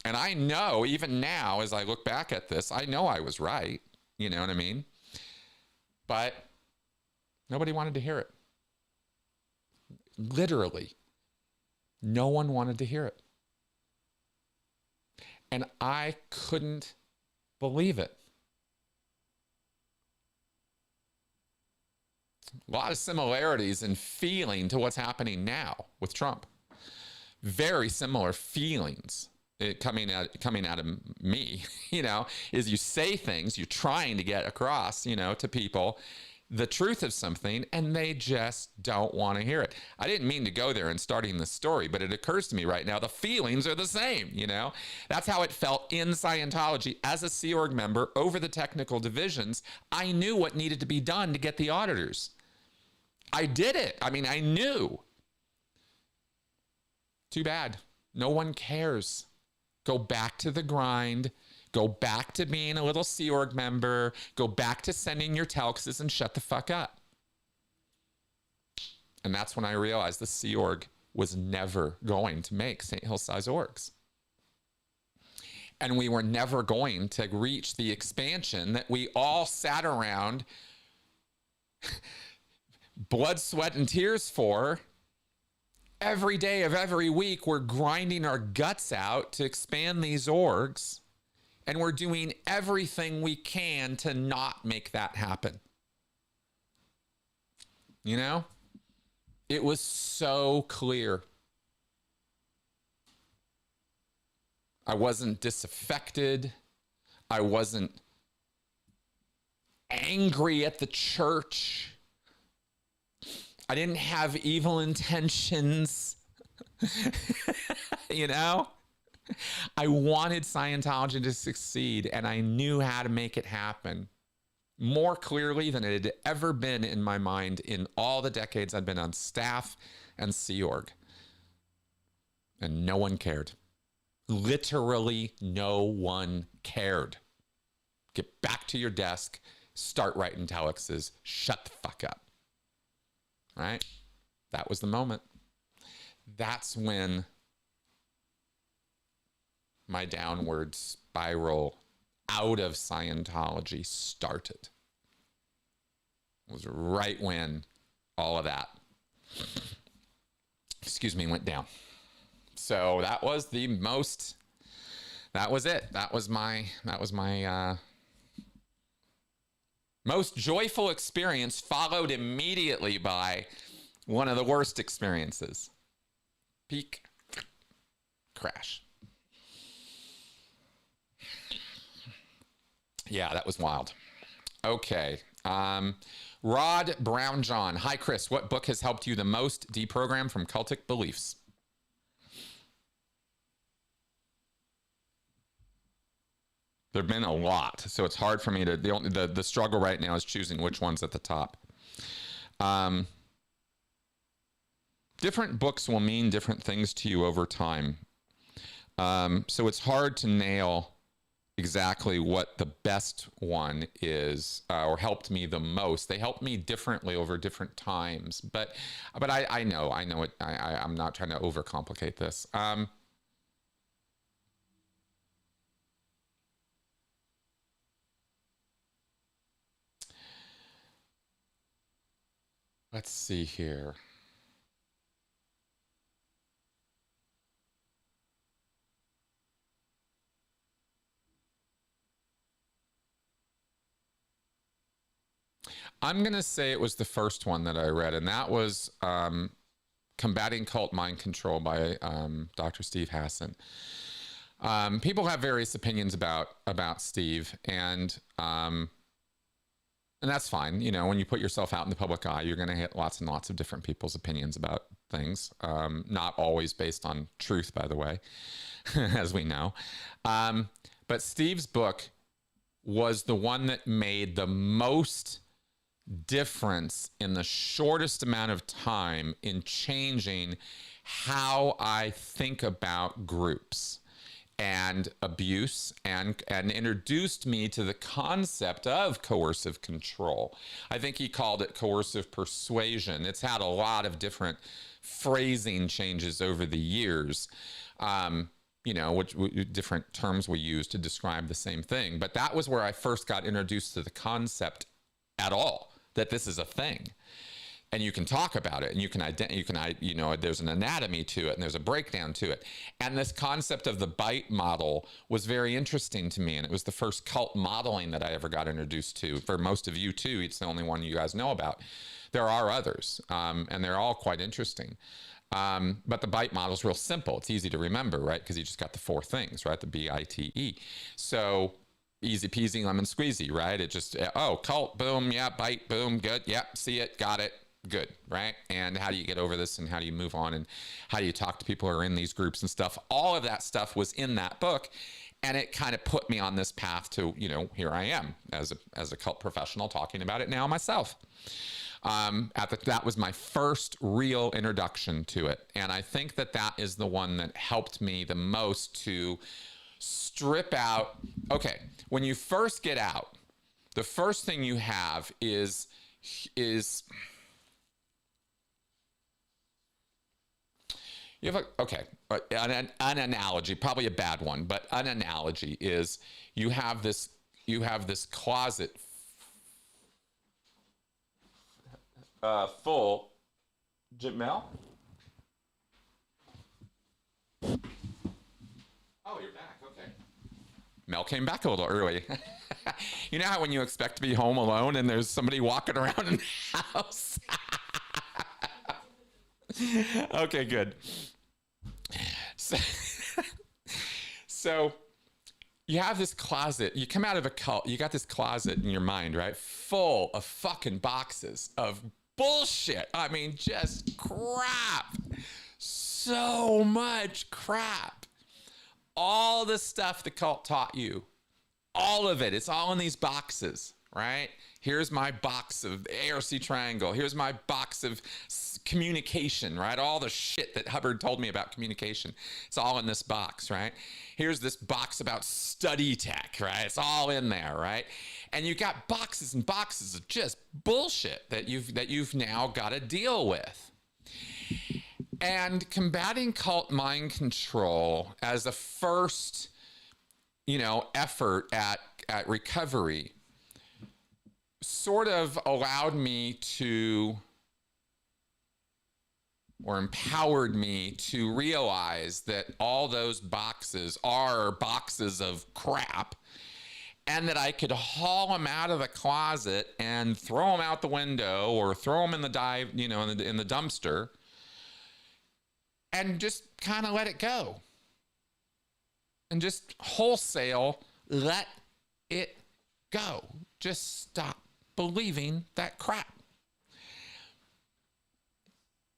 And I know, even now, as I look back at this, I know I was right. You know what I mean? But nobody wanted to hear it. Literally, no one wanted to hear it. And I couldn't believe it. A lot of similarities in feeling to what's happening now with Trump. Very similar feelings. Coming out of me, you know, is you say things, you're trying to get across, you know, to people the truth of something, and they just don't want to hear it. I didn't mean to go there and starting the story, but it occurs to me right now, the feelings are the same, you know. That's how it felt in Scientology as a Sea Org member over the technical divisions. I knew what needed to be done to get the auditors. I did it. I mean, I knew. Too bad. No one cares. Go back to the grind. Go back to being a little Sea Org member. Go back to sending your telexes and shut the fuck up. And that's when I realized the Sea Org was never going to make St. Hill size orgs. And we were never going to reach the expansion that we all sat around blood, sweat, and tears for. Every day of every week, we're grinding our guts out to expand these orgs, and we're doing everything we can to not make that happen. You know? It was so clear. I wasn't disaffected. I wasn't angry at the church. I didn't have evil intentions, you know? I wanted Scientology to succeed, and I knew how to make it happen more clearly than it had ever been in my mind in all the decades I'd been on staff and Sea Org. And no one cared. Literally no one cared. Get back to your desk, start writing telexes, shut the fuck up. Right? That was the moment. That's when my downward spiral out of Scientology started. It was right when all of that, went down. So that was the most, that was it. That was my most joyful experience, followed immediately by one of the worst experiences. Peak crash. Yeah, that was wild. Okay. Rod Brown John. Hi, Chris. What book has helped you the most deprogram from cultic beliefs? There have been a lot, so it's hard for me to, the struggle right now is choosing which one's at the top. Different books will mean different things to you over time. So it's hard to nail exactly what the best one is, or helped me the most. They helped me differently over different times, but I know it. I'm not trying to overcomplicate this. Let's see here. I'm going to say it was the first one that I read, and that was Combating Cult Mind Control by Dr. Steve Hassan. People have various opinions about Steve, and that's fine. You know, when you put yourself out in the public eye, you're going to hit lots and lots of different people's opinions about things, not always based on truth, by the way, as we know. But Steve's book was the one that made the most difference in the shortest amount of time in changing how I think about groups and abuse, and introduced me to the concept of coercive control. I think he called it coercive persuasion. It's had a lot of different phrasing changes over the years, you know, which different terms we use to describe the same thing. But that was where I first got introduced to the concept at all, that this is a thing. And you can talk about it, and you know, there's an anatomy to it, and there's a breakdown to it. And this concept of the bite model was very interesting to me, and it was the first cult modeling that I ever got introduced to. For most of you too, it's the only one you guys know about. There are others, and they're all quite interesting. But the bite model is real simple. It's easy to remember, right? Because you just got the four things, right? The BITE. So easy peasy lemon squeezy, right? It just, oh, cult, boom, yeah, bite, boom, good, yep, see it, got it, good, right? And how do you get over this, and how do you move on, and how do you talk to people who are in these groups and stuff? All of that stuff was in that book, and it kind of put me on this path to, you know, here I am as a cult professional talking about it now myself. That was my first real introduction to it, and I think that is the one that helped me the most to strip out. Okay, when you first get out, the first thing you have is you have an analogy, probably a bad one, but an analogy is you have this closet full. Jamel? Oh, you're back. Okay. Mel came back a little early. You know how when you expect to be home alone and there's somebody walking around in the house? Okay, good. So you have this closet. You come out of a cult. You got this closet in your mind, right? Full of fucking boxes of bullshit. I mean, just crap. So much crap. All the stuff the cult taught you, all of it, it's all in these boxes, right? Here's my box of ARC triangle. Here's my box of communication, right? All the shit that Hubbard told me about communication. It's all in this box, right? Here's this box about study tech, right? It's all in there, right? And you got boxes and boxes of just bullshit that you've now got to deal with. And combating cult mind control as a first, you know, effort at recovery sort of allowed me to, or empowered me to realize that all those boxes are boxes of crap, and that I could haul them out of the closet and throw them out the window, or throw them in the in the dumpster, and just kind of let it go. And just wholesale let it go. Just stop believing that crap.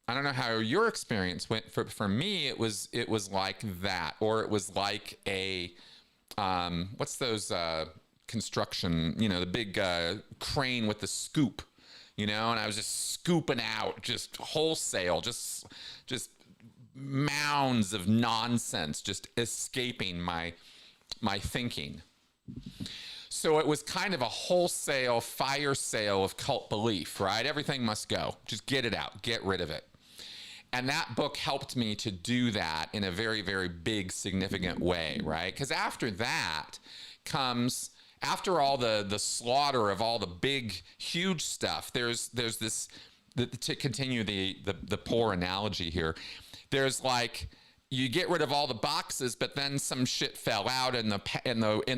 I don't know how your experience went. For me, it was like that, or it was like a what's those construction? You know, the big crane with the scoop. You know, and I was just scooping out, just wholesale, just mounds of nonsense, just escaping my thinking. So it was kind of a wholesale fire sale of cult belief, right? Everything must go. Just get it out, get rid of it. And that book helped me to do that in a very, very big, significant way, right? Because after that comes, after all the slaughter of all the big, huge stuff, there's this, to continue the poor analogy here, there's like, you get rid of all the boxes, but then some shit fell out and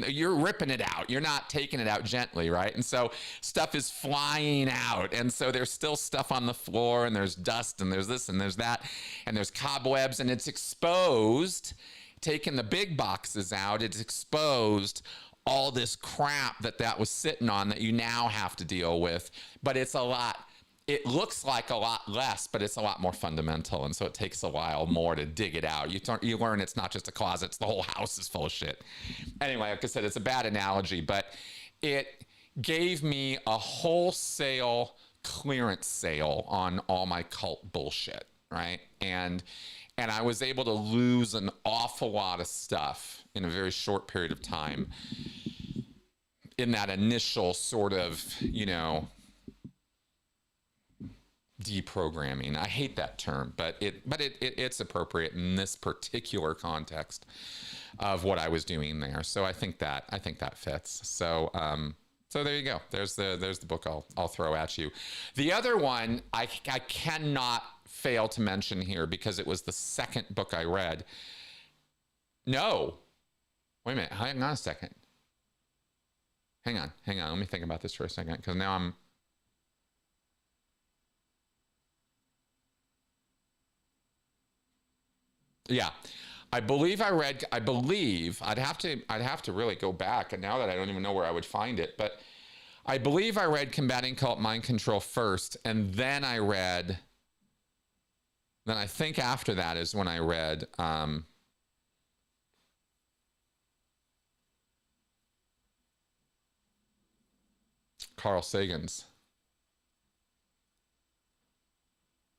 you're ripping it out. You're not taking it out gently, right? And so stuff is flying out. And so there's still stuff on the floor, and there's dust, and there's this, and there's that, and there's cobwebs, and it's exposed. Taking the big boxes out, it's exposed all this crap that was sitting on that you now have to deal with. But it's a lot. It looks like a lot less, but it's a lot more fundamental. And so it takes a while more to dig it out. You learn it's not just a closet, it's the whole house is full of shit. Anyway, like I said, it's a bad analogy, but it gave me a wholesale clearance sale on all my cult bullshit, right? And I was able to lose an awful lot of stuff in a very short period of time in that initial sort of, deprogramming. I hate that term, but it's appropriate in this particular context of what I was doing there. So I think that fits. So so there you go. There's the book I'll throw at you. The other one I cannot fail to mention here because it was the second book I read. No, wait a minute. Hang on a second. Hang on. Let me think about this for a second, because now I'm. Yeah, I believe I'd have to really go back, and now that I don't even know where I would find it, but I believe I read Combating Cult Mind Control first, and then I think after that is when I read Carl Sagan's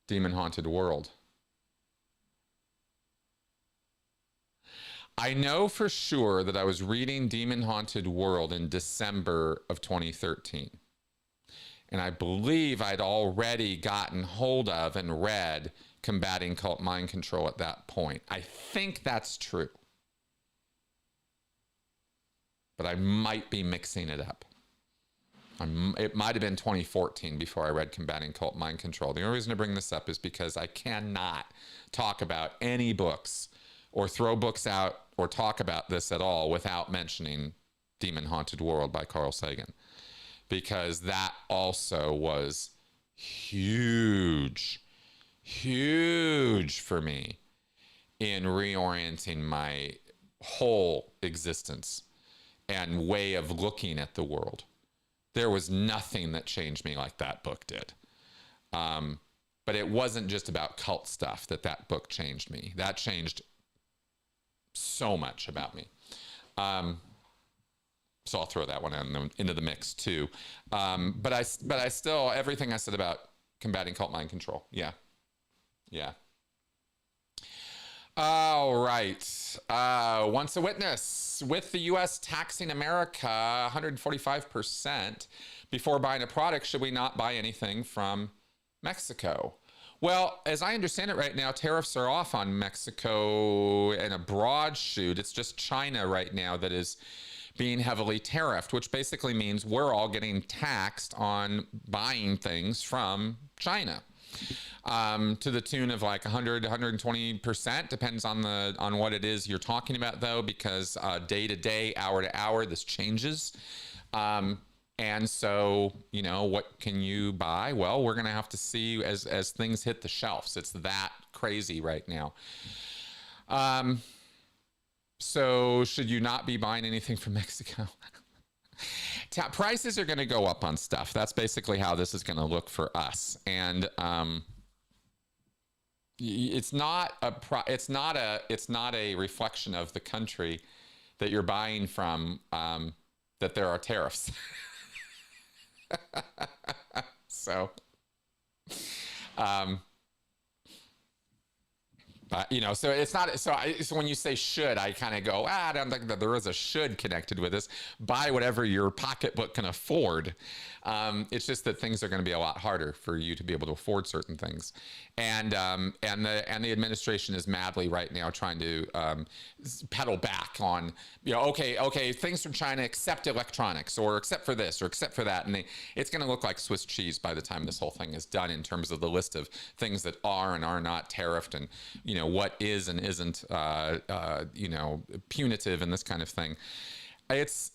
Demon Haunted World. I know for sure that I was reading Demon Haunted World in December of 2013. And I believe I'd already gotten hold of and read Combating Cult Mind Control at that point. I think that's true. But I might be mixing it up. It might have been 2014 before I read Combating Cult Mind Control. The only reason to bring this up is because I cannot talk about any books or throw books out or talk about this at all without mentioning Demon Haunted World by Carl Sagan, because that also was huge for me in reorienting my whole existence and way of looking at the world. There was nothing that changed me like that book did. But it wasn't just about cult stuff that book changed me. That changed so much about me. So I'll throw that one into the mix too. But I still, everything I said about Combating Cult Mind Control. Yeah. All right. Once a witness. With the U.S. taxing America 145% before buying a product, should we not buy anything from Mexico? Well, as I understand it right now, tariffs are off on Mexico in a broad shoot. It's just China right now that is being heavily tariffed, which basically means we're all getting taxed on buying things from China. To the tune of like 100, 120%, depends on what it is you're talking about, though, because day to day, hour to hour, this changes. And so, what can you buy? Well, we're going to have to see as things hit the shelves. It's that crazy right now. So should you not be buying anything from Mexico? Prices are going to go up on stuff. That's basically how this is going to look for us. And it's not a reflection of the country that you're buying from, that there are tariffs. So, but You know, so it's not, so when you say should, I kind of go, I don't think that there is a should connected with this. Buy whatever your pocketbook can afford. It's just that things are going to be a lot harder for you to be able to afford certain things. And the administration is madly right now trying to pedal back on, you know, okay, things from China except electronics, or except for this, or except for that. And it's going to look like Swiss cheese by the time this whole thing is done in terms of the list of things that are and are not tariffed, and, you know, what is and isn't, you know, punitive and this kind of thing. It's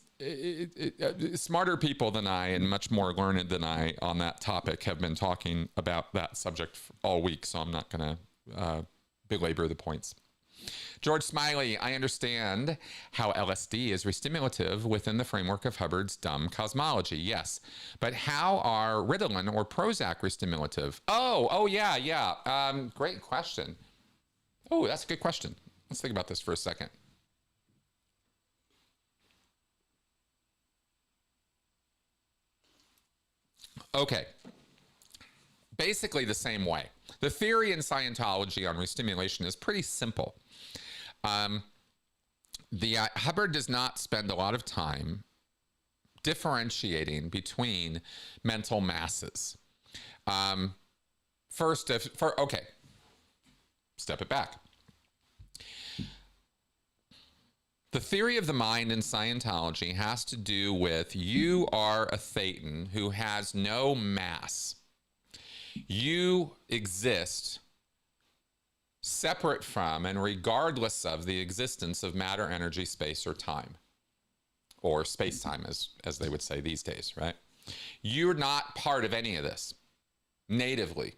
smarter people than I and much more learned than I on that topic have been talking about that subject all week, so I'm not going to belabor the points. George Smiley, I understand how LSD is restimulative within the framework of Hubbard's dumb cosmology. Yes, but how are Ritalin or Prozac restimulative? Yeah. Great question. Oh, that's a good question. Let's think about this for a second. Okay. Basically the same way. The theory in Scientology on restimulation is pretty simple. Hubbard does not spend a lot of time differentiating between mental masses. Okay, step it back. The theory of the mind in Scientology has to do with you are a thetan who has no mass. You exist separate from and regardless of the existence of matter, energy, space, or time. Or space-time, as they would say these days, right? You're not part of any of this natively.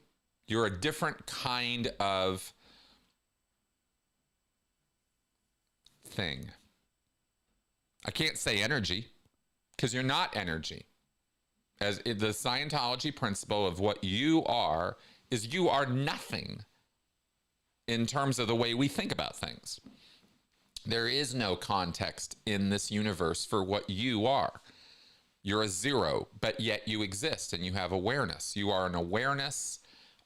You're a different kind of thing. I can't say energy because you're not energy. As the Scientology principle of what you are is you are nothing in terms of the way we think about things. There is no context in this universe for what you are. You're a zero, but yet you exist and you have awareness. You are an awareness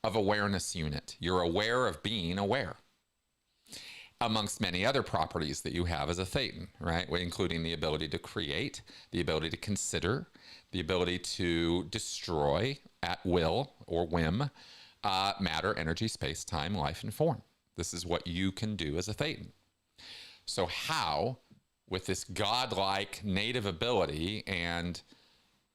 of awareness unit. You're aware of being aware, amongst many other properties that you have as a thetan, right? Including the ability to create, the ability to consider, the ability to destroy at will or whim, matter, energy, space, time, life, and form. This is what you can do as a thetan. So how, with this godlike native ability and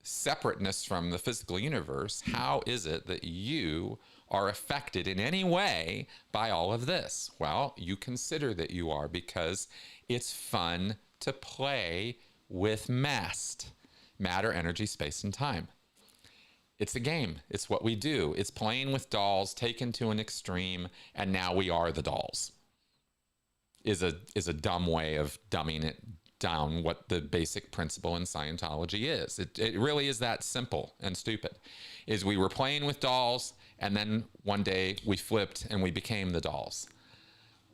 separateness from the physical universe, how is it that you are affected in any way by all of this? Well, you consider that you are, because it's fun to play with matter, energy, space, and time. It's a game. It's what we do. It's playing with dolls taken to an extreme, and now we are the dolls. Is a dumb way of dumbing it down what the basic principle in Scientology is. It really is that simple and stupid. Is we were playing with dolls, and then one day we flipped and we became the dolls.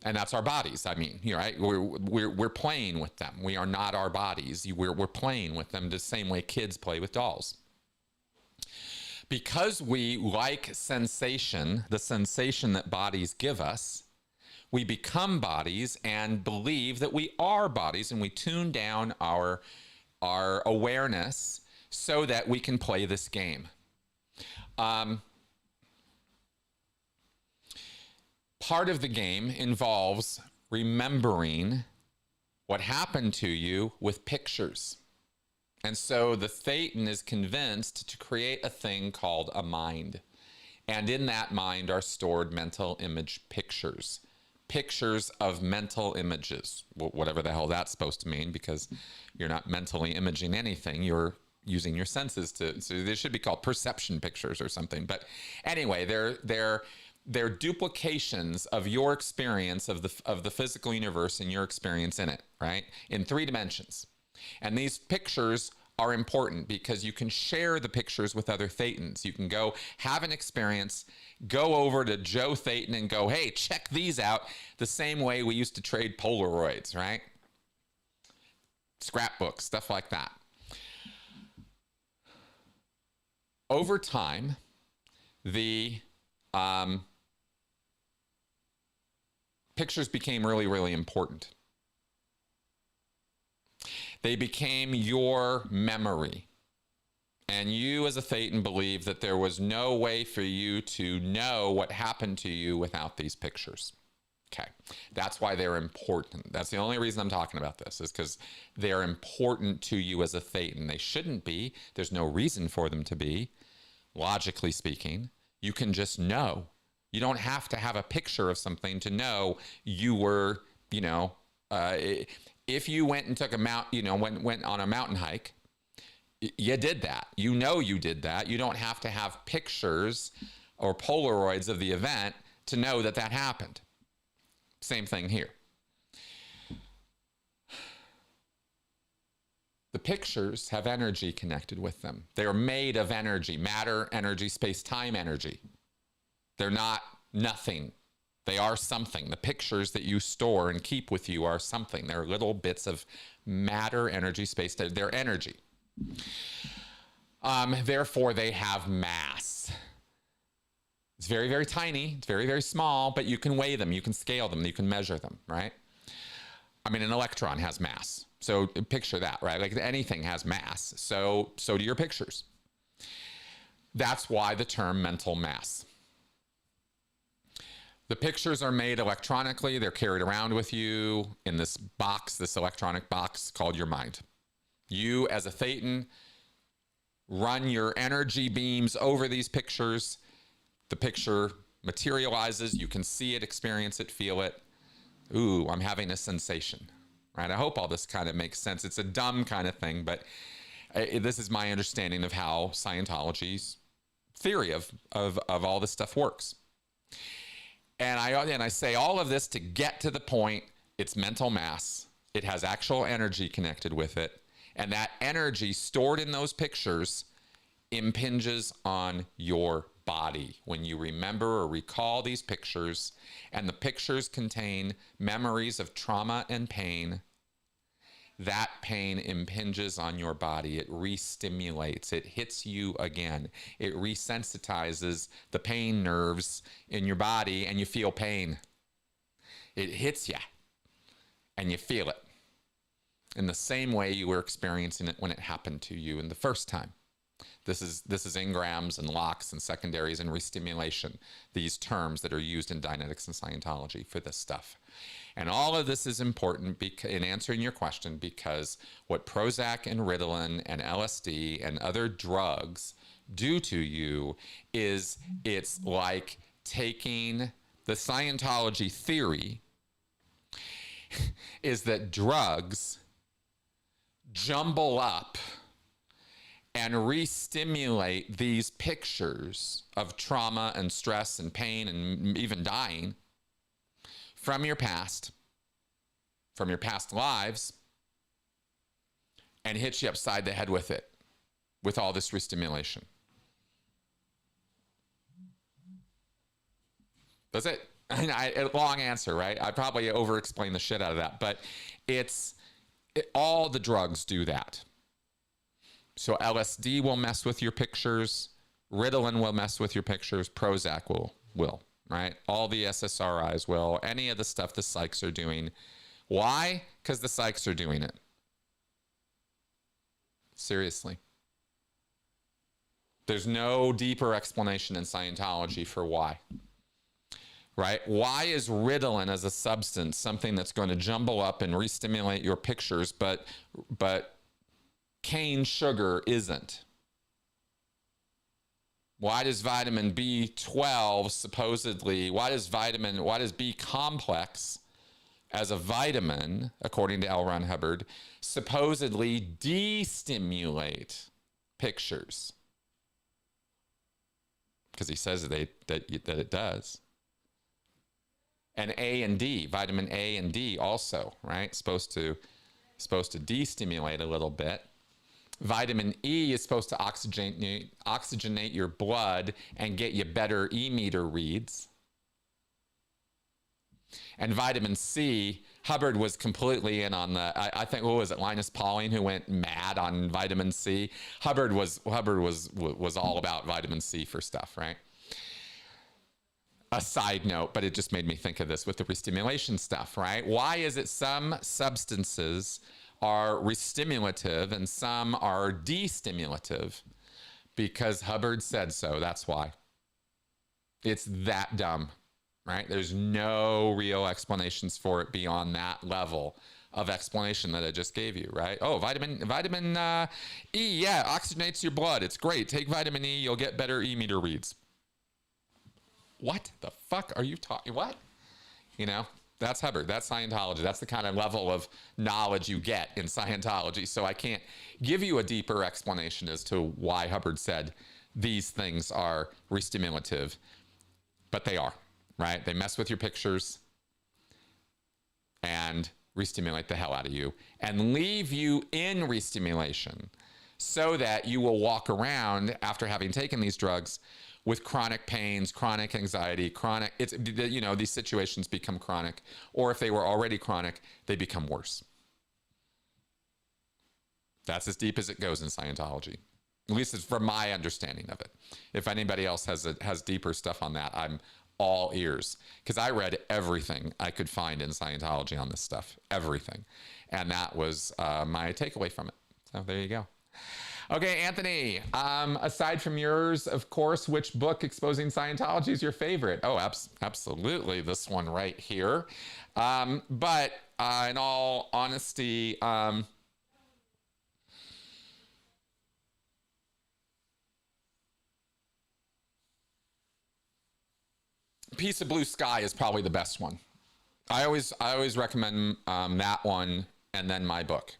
And that's our bodies. I mean, right? We're playing with them. We are not our bodies. We're playing with them the same way kids play with dolls. Because we like sensation, the sensation that bodies give us, we become bodies and believe that we are bodies, and we tune down our awareness so that we can play this game. Part of the game involves remembering what happened to you with pictures. And so the thetan is convinced to create a thing called a mind. And in that mind are stored mental image pictures. Pictures of mental images, whatever the hell that's supposed to mean, because you're not mentally imaging anything. You're using your senses to, so they should be called perception pictures or something. But anyway, they're duplications of your experience of the physical universe and your experience in it, right? In 3 dimensions. And these pictures are important because you can share the pictures with other thetans. You can go have an experience, go over to Joe Thetan and go, hey, check these out, the same way we used to trade Polaroids, right? Scrapbooks, stuff like that. Over time, the pictures became really, really important. They became your memory. And you as a Thetan believe that there was no way for you to know what happened to you without these pictures. Okay, that's why they're important. That's the only reason I'm talking about this, is because they're important to you as a Thetan. They shouldn't be. There's no reason for them to be, logically speaking. You can just know. You don't have to have a picture of something to know you were, you know, if you went and took a went on a mountain hike, you did that. You know you did that. You don't have to have pictures or Polaroids of the event to know that that happened. Same thing here. The pictures have energy connected with them. They're made of energy, matter, energy, space-time energy. They're not nothing. They are something. The pictures that you store and keep with you are something. They're little bits of matter, energy, space. They're energy. Therefore, they have mass. It's very, very tiny. It's very, very small, but you can weigh them. You can scale them. You can measure them, right? I mean, an electron has mass. So picture that, right? Like anything has mass. So do your pictures. That's why the term mental mass. The pictures are made electronically. They're carried around with you in this box, this electronic box called your mind. You, as a Thetan, run your energy beams over these pictures. The picture materializes. You can see it, experience it, feel it. Ooh, I'm having a sensation, right? I hope all this kind of makes sense. It's a dumb kind of thing, but this is my understanding of how Scientology's theory of all this stuff works. And I say all of this to get to the point. It's mental mass. It has actual energy connected with it. And that energy stored in those pictures impinges on your body. When you remember or recall these pictures, and the pictures contain memories of trauma and pain, that pain impinges on your body. It re-stimulates. It hits you again. It resensitizes the pain nerves in your body, and you feel pain. It hits you, and you feel it in the same way you were experiencing it when it happened to you in the first time. This is engrams and locks and secondaries and restimulation, these terms that are used in Dianetics and Scientology for this stuff. And all of this is important in answering your question, because what Prozac and Ritalin and LSD and other drugs do to you is it's like taking the Scientology theory is that drugs jumble up and re-stimulate these pictures of trauma and stress and pain and even dying from your past lives, and hit you upside the head with it, with all this re-stimulation. That's it. Long answer, right? I probably over-explained the shit out of that, but all the drugs do that. So LSD will mess with your pictures. Ritalin will mess with your pictures. Prozac will, right? All the SSRIs will. Any of the stuff the psychs are doing. Why? Because the psychs are doing it. Seriously. There's no deeper explanation in Scientology for why. Right? Why is Ritalin as a substance something that's going to jumble up and re-stimulate your pictures, but cane sugar isn't? Why does vitamin B12 supposedly, why does B complex as a vitamin, according to L. Ron Hubbard, supposedly de-stimulate pictures? Because he says that it does. And A and D, vitamin A and D also, right? Supposed to de-stimulate a little bit. Vitamin E is supposed to oxygenate your blood and get you better E-meter reads. And vitamin C, Hubbard was completely in on the, I think, what was it, Linus Pauling, who went mad on vitamin C? Hubbard was all about vitamin C for stuff, right? a side note, but it just made me think of this with the restimulation stuff, right? Why is it some substances are restimulative and some are destimulative? Because Hubbard said so. That's why. It's that dumb, right? There's no real explanations for it beyond that level of explanation that I just gave you, right? Oh, vitamin E, yeah, oxygenates your blood. It's great. Take vitamin E, you'll get better E-meter reads. What the fuck are you talking? What? You know, that's Hubbard. That's Scientology. That's the kind of level of knowledge you get in Scientology. So I can't give you a deeper explanation as to why Hubbard said these things are restimulative, but they are, right? They mess with your pictures and restimulate the hell out of you and leave you in restimulation so that you will walk around after having taken these drugs with chronic pains, chronic anxiety, chronic, you know, these situations become chronic, or if they were already chronic, they become worse. That's as deep as it goes in Scientology. At least it's from my understanding of it. If anybody else has deeper stuff on that, I'm all ears, because I read everything I could find in Scientology on this stuff, everything. And that was my takeaway from it. So there you go. Okay, Anthony, aside from yours, of course, which book exposing Scientology is your favorite? Oh, absolutely, this one right here. But in all honesty, Piece of Blue Sky is probably the best one. I always recommend that one and then my book,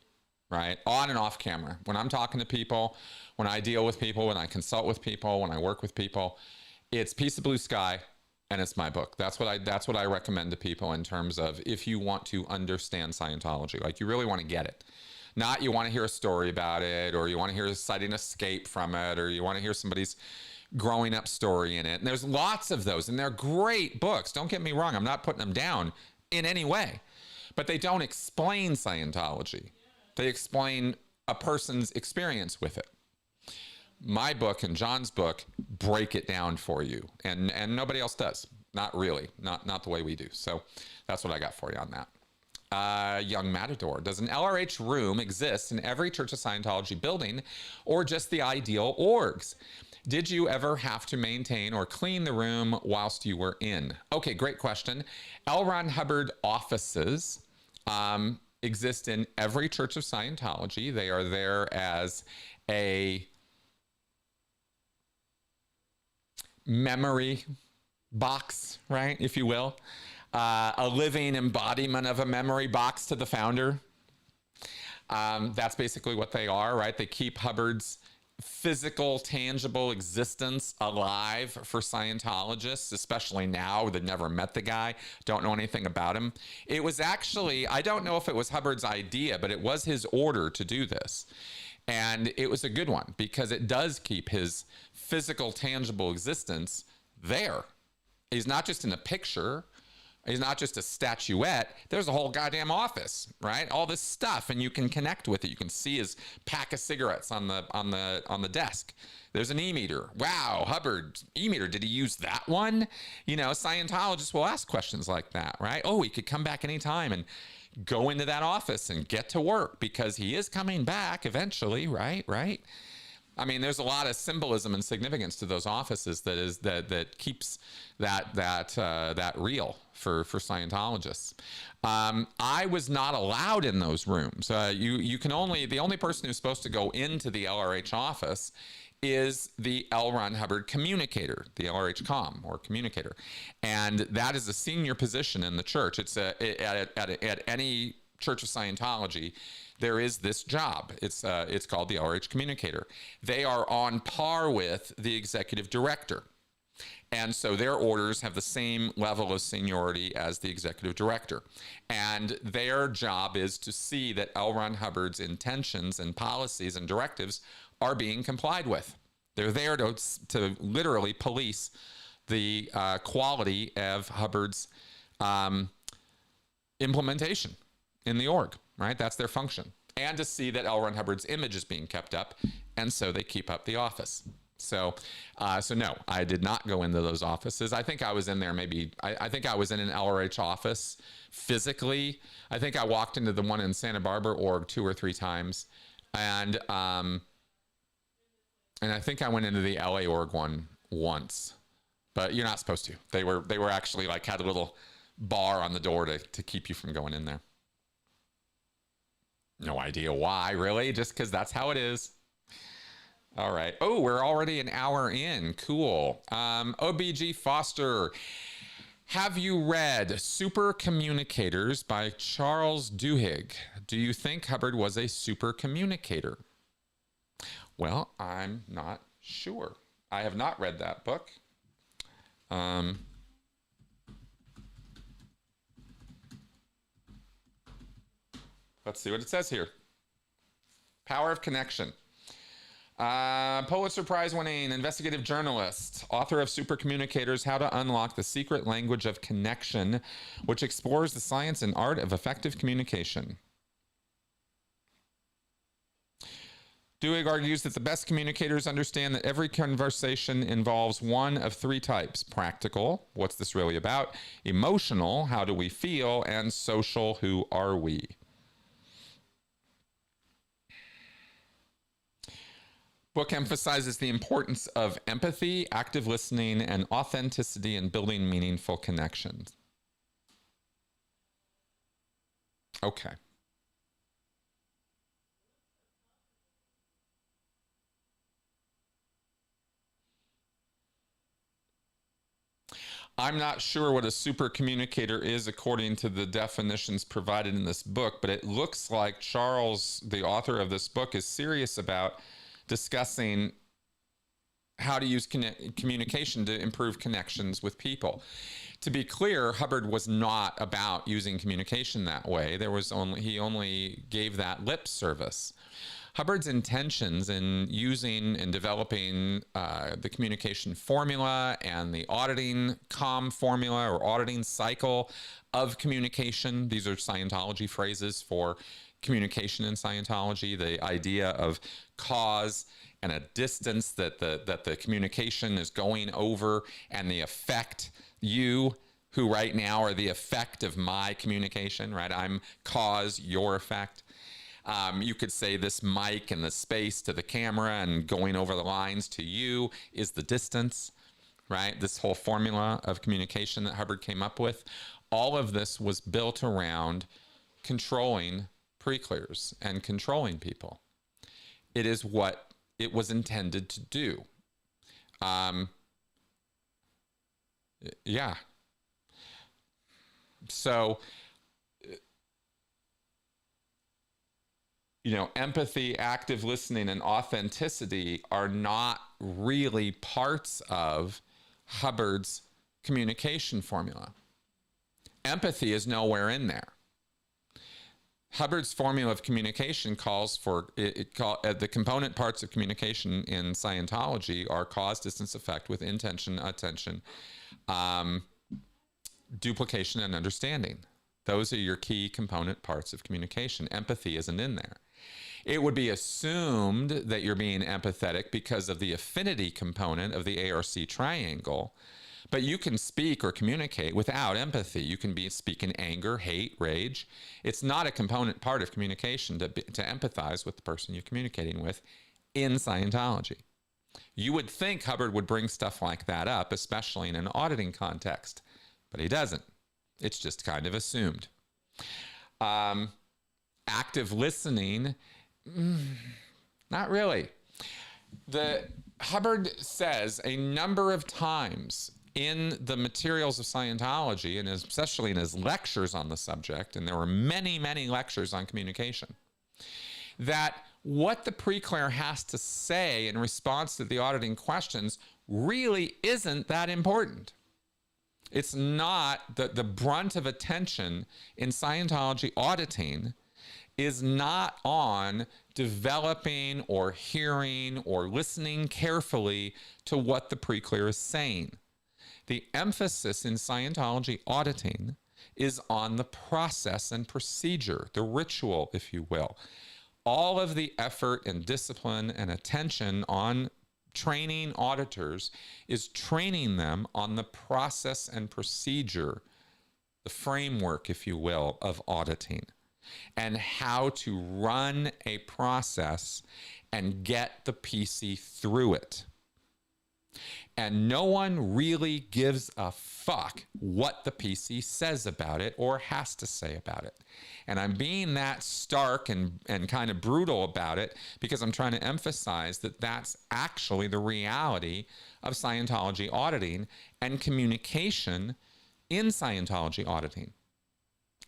right? On and off camera. When I'm talking to people, when I deal with people, when I consult with people, when I work with people, it's Piece of Blue Sky and it's my book. That's what I recommend to people in terms of if you want to understand Scientology, like you really want to get it. Not you want to hear a story about it, or you want to hear a sudden escape from it, or you want to hear somebody's growing up story in it. And there's lots of those, and they're great books. Don't get me wrong. I'm not putting them down in any way, but they don't explain Scientology. They explain a person's experience with it. My book and John's book break it down for you, and nobody else does. Not really, not the way we do. So that's what I got for you on that. Young Matador, does an LRH room exist in every Church of Scientology building, or just the ideal orgs? Did you ever have to maintain or clean the room whilst you were in? Okay, great question. L. Ron Hubbard offices exist in every Church of Scientology. They are there as a memory box, right, if you will. A living embodiment of a memory box to the founder. That's basically what they are, right? They keep Hubbard's physical, tangible existence alive for Scientologists, especially now that never met the guy, don't know anything about him. It was actually, I don't know if it was Hubbard's idea, but it was his order to do this. And it was a good one because it does keep his physical, tangible existence there. He's not just in a picture. He's not just a statuette. There's a whole goddamn office, right? All this stuff, and you can connect with it. You can see his pack of cigarettes on the desk. There's an e-meter. Wow, Hubbard e-meter. Did he use that one? You know, Scientologists will ask questions like that, right? Oh, he could come back anytime and go into that office and get to work because he is coming back eventually, right? I mean, there's a lot of symbolism and significance to those offices that keeps that real for Scientologists. I was not allowed in those rooms. You can only, the only person who's supposed to go into the LRH office is the L. Ron Hubbard communicator, the LRH comm or communicator, and that is a senior position in the church. It's at any Church of Scientology. There is this job. It's called the LRH communicator. They are on par with the executive director. And so their orders have the same level of seniority as the executive director. And their job is to see that L. Ron Hubbard's intentions and policies and directives are being complied with. They're there to literally police the quality of Hubbard's implementation in the org, right? That's their function. And to see that L. Ron Hubbard's image is being kept up, and so they keep up the office. So no, I did not go into those offices. I think I was in there maybe, I think I was in an LRH office physically. I think I walked into the one in Santa Barbara org 2 or 3 times. And I think I went into the LA org one once, but you're not supposed to. They were actually like had a little bar on the door to keep you from going in there. No idea why, really, just because that's how it is. All right. Oh, we're already an hour in. Cool. OBG Foster. Have you read Super Communicators by Charles Duhigg? Do you think Hubbard was a super communicator? Well, I'm not sure. I have not read that book. Let's see what it says here. Power of Connection. Pulitzer Prize winning investigative journalist, author of Super Communicators, How to Unlock the Secret Language of Connection, which explores the science and art of effective communication. Duhigg argues that the best communicators understand that every conversation involves one of 3 types: practical, what's this really about; emotional, how do we feel; and social, who are we. Book emphasizes the importance of empathy, active listening, and authenticity in building meaningful connections. Okay. I'm not sure what a super communicator is according to the definitions provided in this book, but it looks like Charles, the author of this book, is serious about discussing how to use communication to improve connections with people. To be clear, Hubbard was not about using communication that way. He only gave that lip service. Hubbard's intentions in using and developing the communication formula and the auditing formula or auditing cycle of communication, these are Scientology phrases for communication in Scientology, the idea of cause and a distance that the communication is going over, and the effect, you who right now are the effect of my communication, right? I'm cause, your effect. You could say this mic and the space to the camera and going over the lines to you is the distance, right? This whole formula of communication that Hubbard came up with, all of this was built around controlling pre-clears and controlling people. It is what it was intended to do. Yeah. So, empathy, active listening, and authenticity are not really parts of Hubbard's communication formula. Empathy is nowhere in there. Hubbard's formula of communication calls for the component parts of communication in Scientology are cause, distance, effect with intention, attention, duplication, and understanding. Those are your key component parts of communication. Empathy isn't in there. It would be assumed that you're being empathetic because of the affinity component of the ARC triangle, but you can speak or communicate without empathy. You can speak in anger, hate, rage. It's not a component part of communication to empathize with the person you're communicating with in Scientology. You would think Hubbard would bring stuff like that up, especially in an auditing context, but he doesn't. It's just kind of assumed. Active listening, not really. Hubbard says a number of times in the materials of Scientology, and especially in his lectures on the subject, and there were many, many lectures on communication, that what the pre-clear has to say in response to the auditing questions really isn't that important. It's not the brunt of attention in Scientology auditing is not on developing or hearing or listening carefully to what the pre-clear is saying. The emphasis in Scientology auditing is on the process and procedure, the ritual, if you will. All of the effort and discipline and attention on training auditors is training them on the process and procedure, the framework, if you will, of auditing, and how to run a process and get the PC through it. And no one really gives a fuck what the PC says about it or has to say about it. And I'm being that stark and kind of brutal about it because I'm trying to emphasize that that's actually the reality of Scientology auditing and communication in Scientology auditing.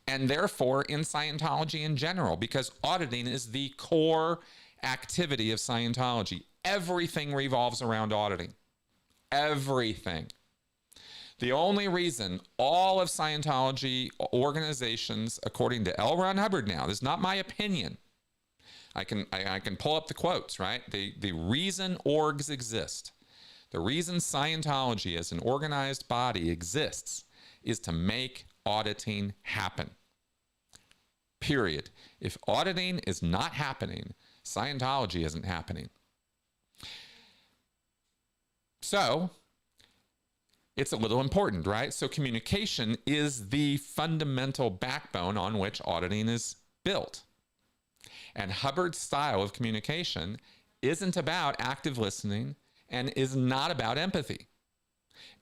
And therefore in Scientology in general, because auditing is the core activity of Scientology. Everything revolves around auditing. Everything. The only reason all of Scientology organizations, according to L. Ron Hubbard now, this is not my opinion. I can pull up the quotes, right? The reason orgs exist, the reason Scientology as an organized body exists is to make auditing happen. Period. If auditing is not happening, Scientology isn't happening. So it's a little important, right? So communication is the fundamental backbone on which auditing is built. And Hubbard's style of communication isn't about active listening and is not about empathy.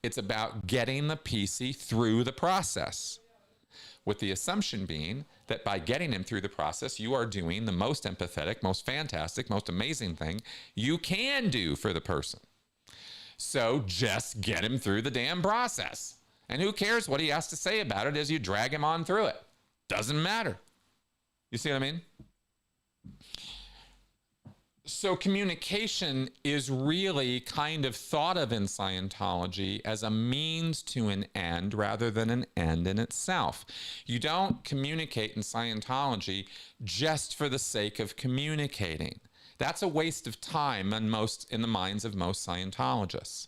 It's about getting the PC through the process, with the assumption being that by getting him through the process, you are doing the most empathetic, most fantastic, most amazing thing you can do for the person. So just get him through the damn process. And who cares what he has to say about it as you drag him on through it? Doesn't matter. You see what I mean? So communication is really kind of thought of in Scientology as a means to an end rather than an end in itself. You don't communicate in Scientology just for the sake of communicating. That's a waste of time in the minds of most Scientologists.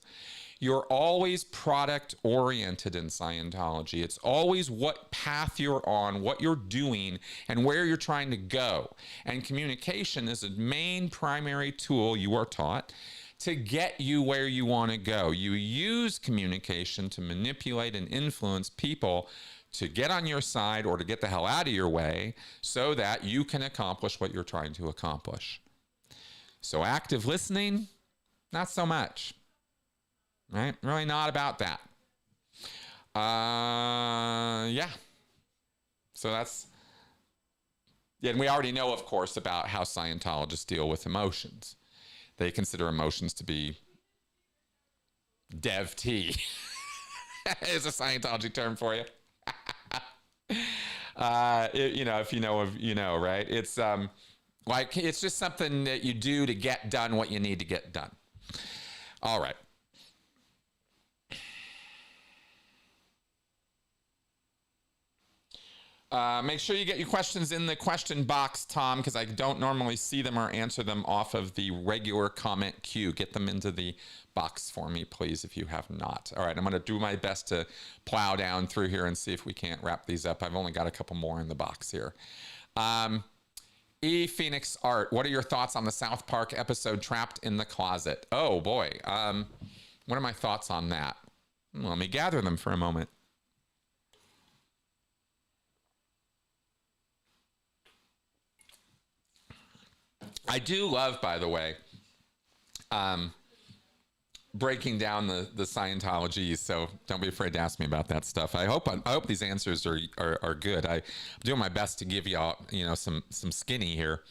You're always product-oriented in Scientology. It's always what path you're on, what you're doing, and where you're trying to go. And communication is a main primary tool you are taught to get you where you want to go. You use communication to manipulate and influence people to get on your side or to get the hell out of your way so that you can accomplish what you're trying to accomplish. So active listening, not so much, right? Really not about that. Yeah. So that's, yeah, and we already know, of course, about how Scientologists deal with emotions. They consider emotions to be dev T. Is a Scientology term for you. If you know, right? It's, like, it's just something that you do to get done what you need to get done. All right. Make sure you get your questions in the question box, Tom, because I don't normally see them or answer them off of the regular comment queue. Get them into the box for me, please, if you have not. All right, I'm going to do my best to plow down through here and see if we can't wrap these up. I've only got a couple more in the box here. E. Phoenix Art, what are your thoughts on the South Park episode Trapped in the Closet? Oh, boy. What are my thoughts on that? Let me gather them for a moment. I do love, by the way, breaking down the Scientology, so don't be afraid to ask me about that stuff. I hope these answers are good. I'm doing my best to give y'all, some skinny here.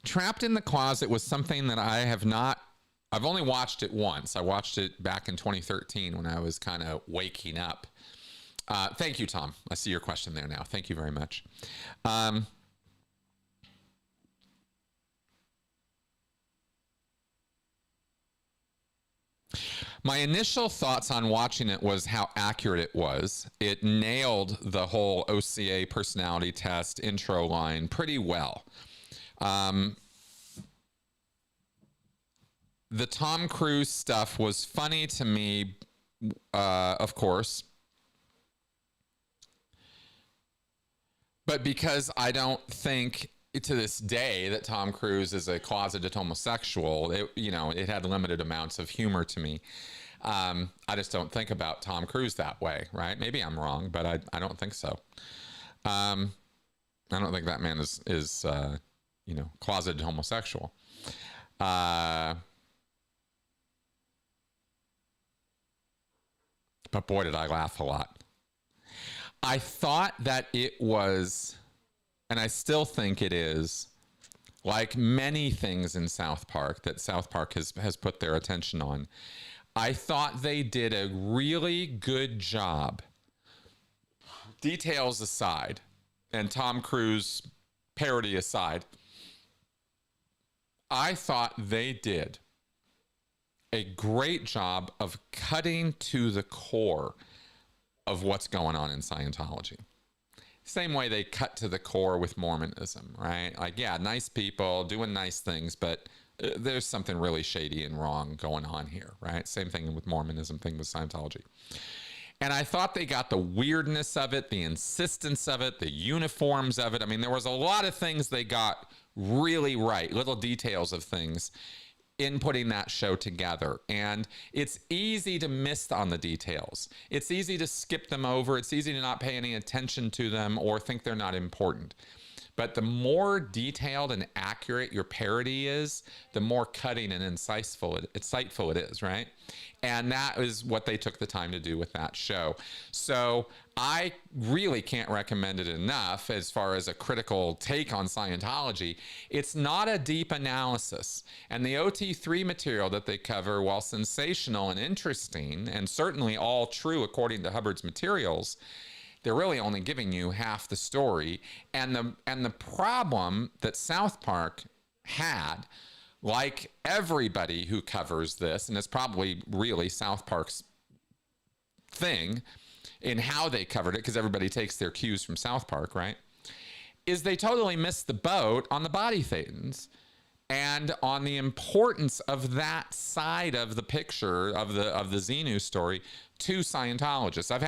Trapped in the Closet was something that I've only watched it once. I watched it back in 2013 when I was kind of waking up. Thank you, Tom. I see your question there now. Thank you very much. My initial thoughts on watching it was how accurate it was. It nailed the whole OCA personality test intro line pretty well. The Tom Cruise stuff was funny to me, of course. But because I don't think to this day that Tom Cruise is a closeted homosexual, it had limited amounts of humor to me. I just don't think about Tom Cruise that way, right? Maybe I'm wrong, but I don't think so. I don't think that man is closeted homosexual. But boy, did I laugh a lot. I thought that it was, and I still think it is, like many things in South Park that South Park has put their attention on. I thought they did a really good job, details aside, and Tom Cruise parody aside. I thought they did a great job of cutting to the core of what's going on in Scientology. Same way they cut to the core with Mormonism, right? Like, yeah, nice people doing nice things, but there's something really shady and wrong going on here, right? Same thing with Mormonism, thing with Scientology. And I thought they got the weirdness of it, the insistence of it, the uniforms of it. I mean, there was a lot of things they got really right, little details of things in putting that show together. And it's easy to miss on the details. It's easy to skip them over. It's easy to not pay any attention to them or think they're not important. But the more detailed and accurate your parody is, the more cutting and insightful it is, right? And that is what they took the time to do with that show. So I really can't recommend it enough as far as a critical take on Scientology. It's not a deep analysis. And the OT3 material that they cover, while sensational and interesting, and certainly all true according to Hubbard's materials, they're really only giving you half the story. And the problem that South Park had, like everybody who covers this, and it's probably really South Park's thing in how they covered it, because everybody takes their cues from South Park, right, is they totally missed the boat on the body thetans and on the importance of that side of the picture of the Xenu story to Scientologists. I've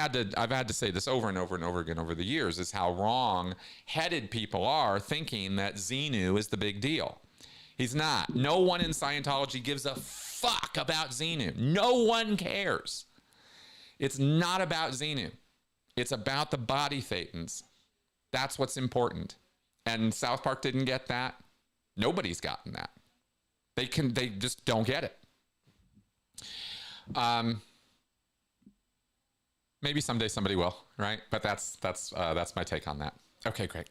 had to say this over and over and over again over the years, is how wrong-headed people are thinking that Xenu is the big deal. He's not. No one in Scientology gives a fuck about Xenu. No one cares. It's not about Xenu. It's about the body thetans. That's what's important. And South Park didn't get that. Nobody's gotten that. They just don't get it. Maybe someday somebody will, right? But that's my take on that. Okay, great.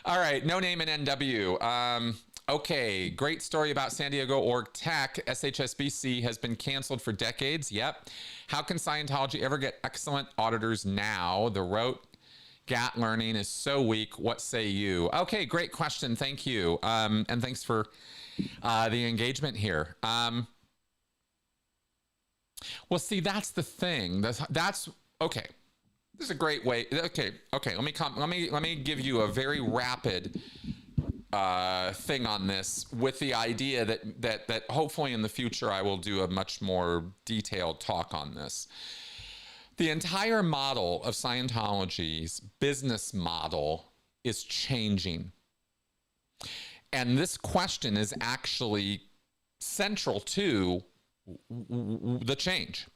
All right, no name in NW. Okay, great story about San Diego Org Tech. SHSBC has been canceled for decades. Yep. How can Scientology ever get excellent auditors now? The rote GAT learning is so weak. What say you? Okay, great question. Thank you. And thanks for the engagement here. Well, see, that's the thing. That's okay. This is a great way. Okay. Let me give you a very rapid thing on this, with the idea that hopefully in the future I will do a much more detailed talk on this. The entire model of Scientology's business model is changing. And this question is actually central to the change.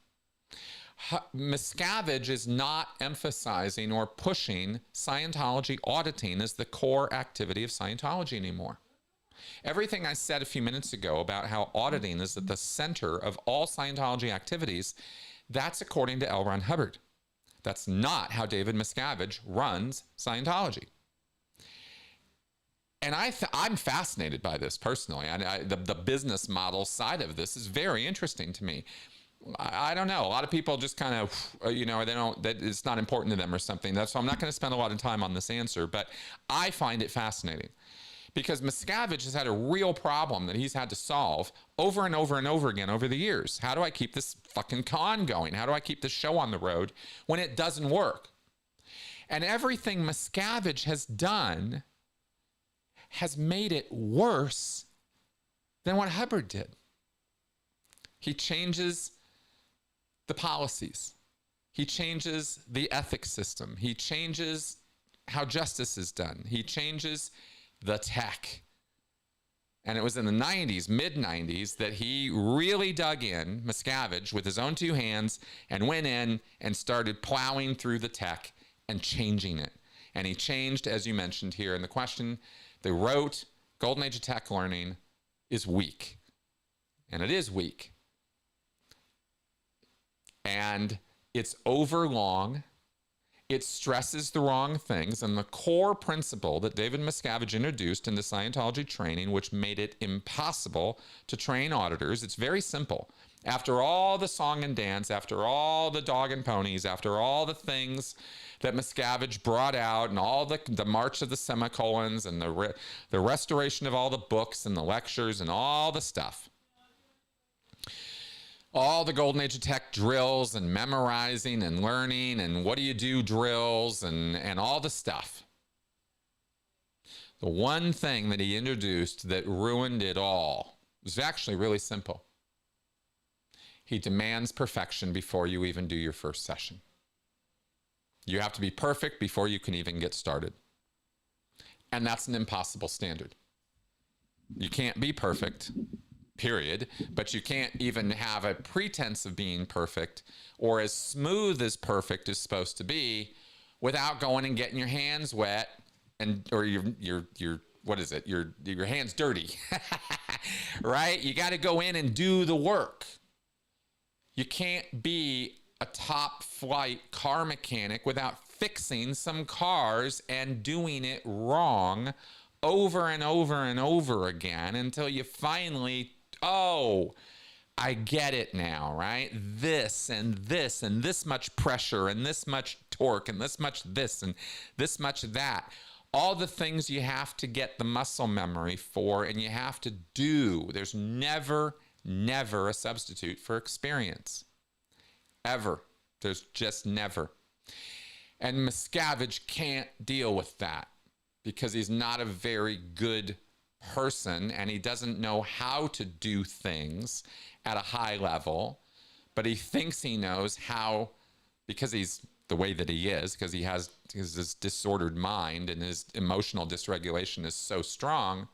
Miscavige is not emphasizing or pushing Scientology auditing as the core activity of Scientology anymore. Everything I said a few minutes ago about how auditing is at the center of all Scientology activities, that's according to L. Ron Hubbard. That's not how David Miscavige runs Scientology. And I'm fascinated by this personally. The business model side of this is very interesting to me. I don't know. A lot of people just kind of, that it's not important to them or something. So I'm not going to spend a lot of time on this answer, but I find it fascinating because Miscavige has had a real problem that he's had to solve over and over and over again over the years. How do I keep this fucking con going? How do I keep this show on the road when it doesn't work? And everything Miscavige has done has made it worse than what Hubbard did. He changes the policies. He changes the ethics system. He changes how justice is done. He changes the tech. And it was in the 90s, mid-90s, that he really dug in, Miscavige, with his own two hands, and went in and started plowing through the tech and changing it. And he changed, as you mentioned here in the question, they wrote, Golden Age of Tech Learning is weak. And it is weak. And it's overlong. It stresses the wrong things, and the core principle that David Miscavige introduced into Scientology training, which made it impossible to train auditors, it's very simple. After all the song and dance, after all the dog and ponies, after all the things that Miscavige brought out, and all the march of the semicolons, and the restoration of all the books and the lectures and all the stuff, all the Golden Age of Tech drills and memorizing and learning and what do you do drills and all the stuff. The one thing that he introduced that ruined it all was actually really simple. He demands perfection before you even do your first session. You have to be perfect before you can even get started. And that's an impossible standard. You can't be perfect, period, but you can't even have a pretense of being perfect or as smooth as perfect is supposed to be without going and getting your hands wet and or your what is it, your hands dirty. Right? You got to go in and do the work. You can't be a top flight car mechanic without fixing some cars and doing it wrong over and over and over again until you finally, oh, I get it now, right? This and this and this much pressure and this much torque and this much this and this much that. All the things you have to get the muscle memory for and you have to do. There's never a substitute for experience. Ever. There's just never. And Miscavige can't deal with that because he's not a very good person and he doesn't know how to do things at a high level, but he thinks he knows how, because he's the way that he is, because he has this disordered mind and his emotional dysregulation is so strong,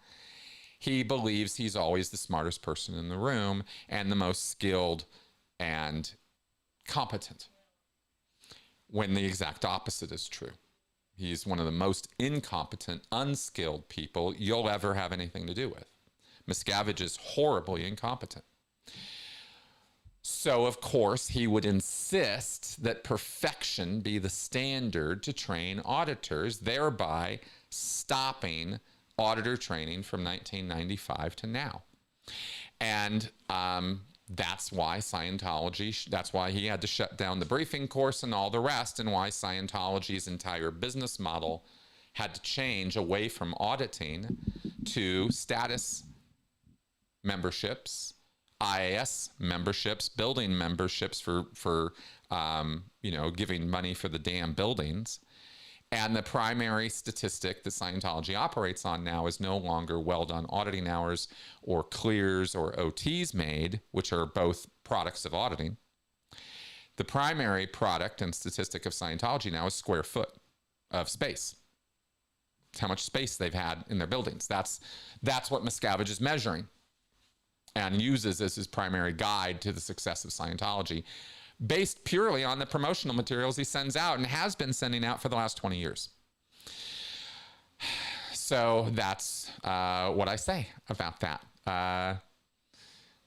he believes he's always the smartest person in the room and the most skilled and competent, when the exact opposite is true. He's one of the most incompetent, unskilled people you'll ever have anything to do with. Miscavige is horribly incompetent. So, of course, he would insist that perfection be the standard to train auditors, thereby stopping auditor training from 1995 to now. And that's why Scientology, that's why he had to shut down the briefing course and all the rest, and why Scientology's entire business model had to change away from auditing to status memberships, IAS memberships, building memberships for giving money for the damn buildings. And the primary statistic that Scientology operates on now is no longer well done auditing hours or clears or OTs made, which are both products of auditing. The primary product and statistic of Scientology now is square foot of space. It's how much space they've had in their buildings. That's what Miscavige is measuring and uses as his primary guide to the success of Scientology, based purely on the promotional materials he sends out and has been sending out for the last 20 years. So that's what I say about that.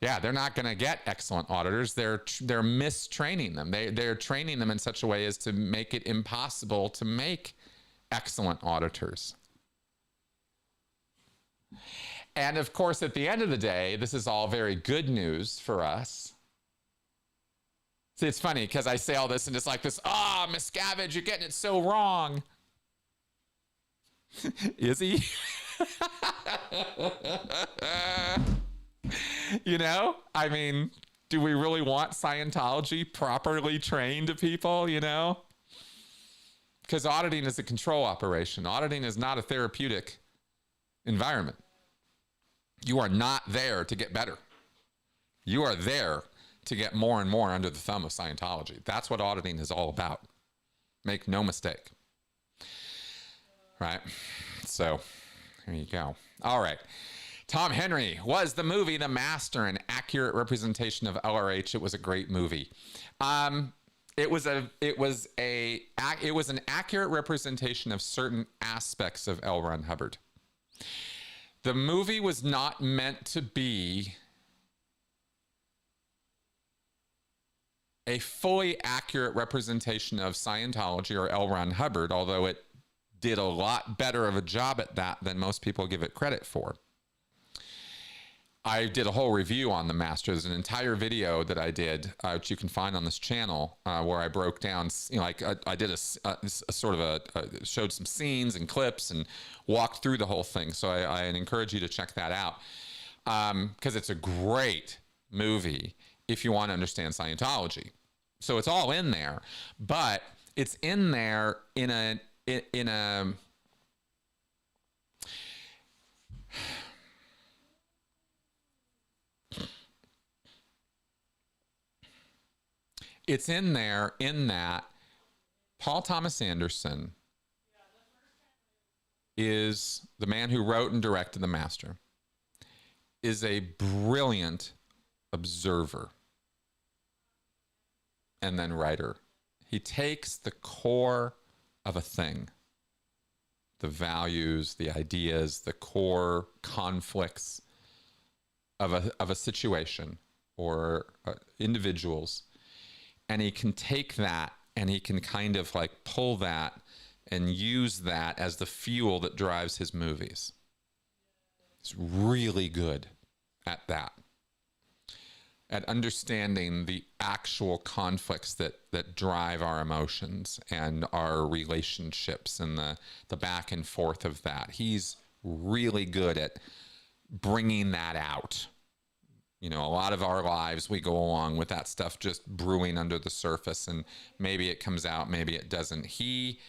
Yeah, they're not going to get excellent auditors. They're mistraining them. They're training them in such a way as to make it impossible to make excellent auditors. And of course, at the end of the day, this is all very good news for us. See, it's funny because I say all this and it's like this, Miscavige, you're getting it so wrong. Is he? I mean, do we really want Scientology properly trained people, Because auditing is a control operation. Auditing is not a therapeutic environment. You are not there to get better. You are there to get more and more under the thumb of Scientology. That's what auditing is all about. Make no mistake. right? So there you go. All right. Tom Henry, was the movie The Master an accurate representation of LRH? It was a great movie. It was an accurate representation of certain aspects of L. Ron Hubbard. The movie was not meant to be a fully accurate representation of Scientology or L. Ron Hubbard, although it did a lot better of a job at that than most people give it credit for. I did a whole review on The Master. There's an entire video that I did, which you can find on this channel, where I broke down, I did a sort of showed some scenes and clips and walked through the whole thing. So I encourage you to check that out, because it's a great movie if you want to understand Scientology. So it's all in there, but it's in there in a it's in there in that Paul Thomas Anderson is the man who wrote and directed The Master, is a brilliant observer and then writer. He takes the core of a thing, the values, the ideas, the core conflicts of a situation or individuals, and he can take that and he can kind of like pull that and use that as the fuel that drives his movies. He's really good at that, at understanding the actual conflicts that drive our emotions and our relationships and the back and forth of that. He's really good at bringing that out. You know, a lot of our lives, we go along with that stuff just brewing under the surface, and maybe it comes out, maybe it doesn't. He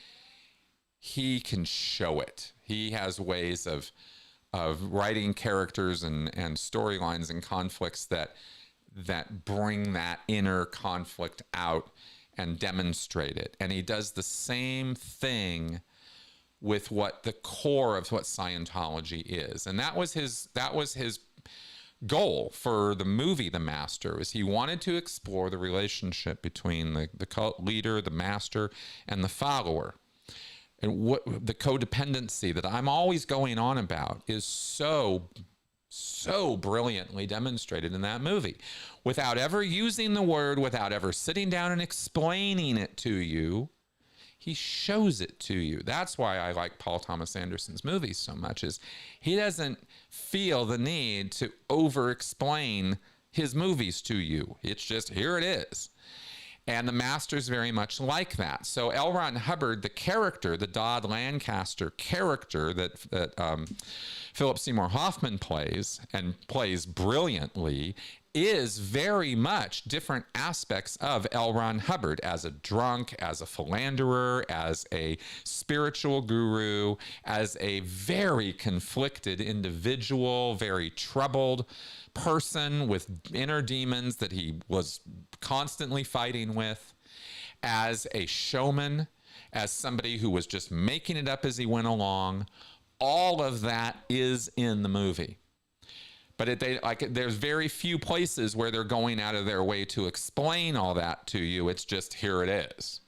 can show it. He has ways of writing characters and storylines and conflicts that bring that inner conflict out and demonstrate it. And he does the same thing with what the core of what Scientology is. And that was his goal for the movie The Master, was he wanted to explore the relationship between the cult leader, the master, and the follower. And what the codependency that I'm always going on about is so brilliantly demonstrated in that movie, without ever using the word, without ever sitting down and explaining it to you. He shows it to you. That's why I like Paul Thomas Anderson's movies so much, is he doesn't feel the need to over-explain his movies to you. It's just, here it is. And The Master's very much like that. So L. Ron Hubbard, the character, the Dodd Lancaster character that Philip Seymour Hoffman plays, and plays brilliantly, is very much different aspects of L. Ron Hubbard, as a drunk, as a philanderer, as a spiritual guru, as a very conflicted individual, very troubled person with inner demons that he was constantly fighting with, as a showman, as somebody who was just making it up as he went along. All of that is in the movie. But there's very few places where they're going out of their way to explain all that to you. It's just, here it is.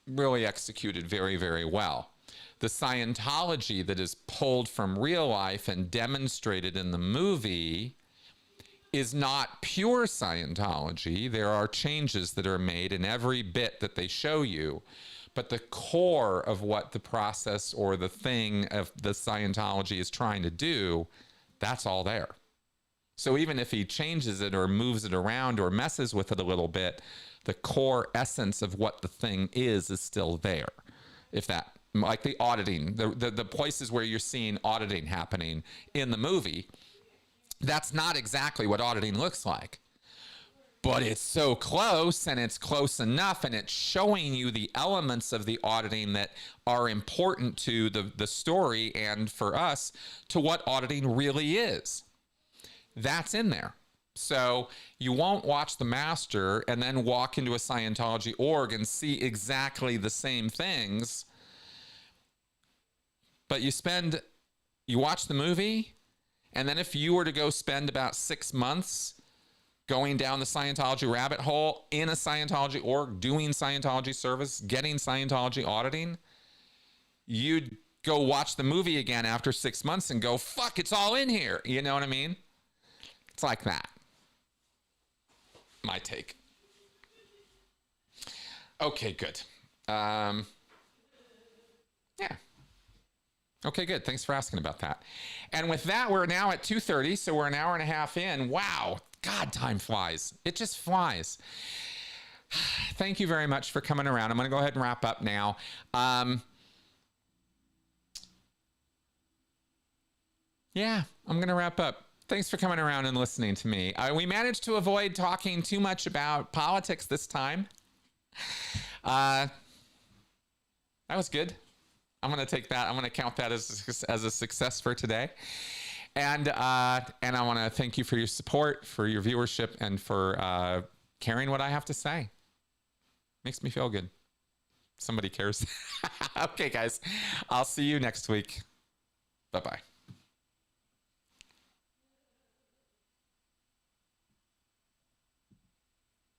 Really executed very, very well. The Scientology that is pulled from real life and demonstrated in the movie is not pure Scientology. There are changes that are made in every bit that they show you. But the core of what the process or the thing of the Scientology is trying to do, that's all there. So even if he changes it or moves it around or messes with it a little bit, the core essence of what the thing is still there. If that, like the auditing, the places where you're seeing auditing happening in the movie, that's not exactly what auditing looks like. But it's so close, and it's close enough, and it's showing you the elements of the auditing that are important to the story and for us to what auditing really is. That's in there. So you won't watch The Master and then walk into a Scientology org and see exactly the same things, but you watch the movie, and then if you were to go spend about 6 months going down the Scientology rabbit hole in a Scientology org, doing Scientology service, getting Scientology auditing, you'd go watch the movie again after 6 months and go, fuck, it's all in here. You know what I mean? It's like that. My take. Okay, good. Yeah. Okay, good. Thanks for asking about that. And with that, we're now at 2:30, so we're an hour and a half in. Wow. God, time flies. It just flies. Thank you very much for coming around. I'm going to go ahead and wrap up now. Yeah, I'm going to wrap up. Thanks for coming around and listening to me. We managed to avoid talking too much about politics this time. That was good. I'm going to take that. I'm going to count that as a success for today. And I want to thank you for your support, for your viewership, and for caring what I have to say. Makes me feel good. Somebody cares. Okay, guys. I'll see you next week. Bye-bye.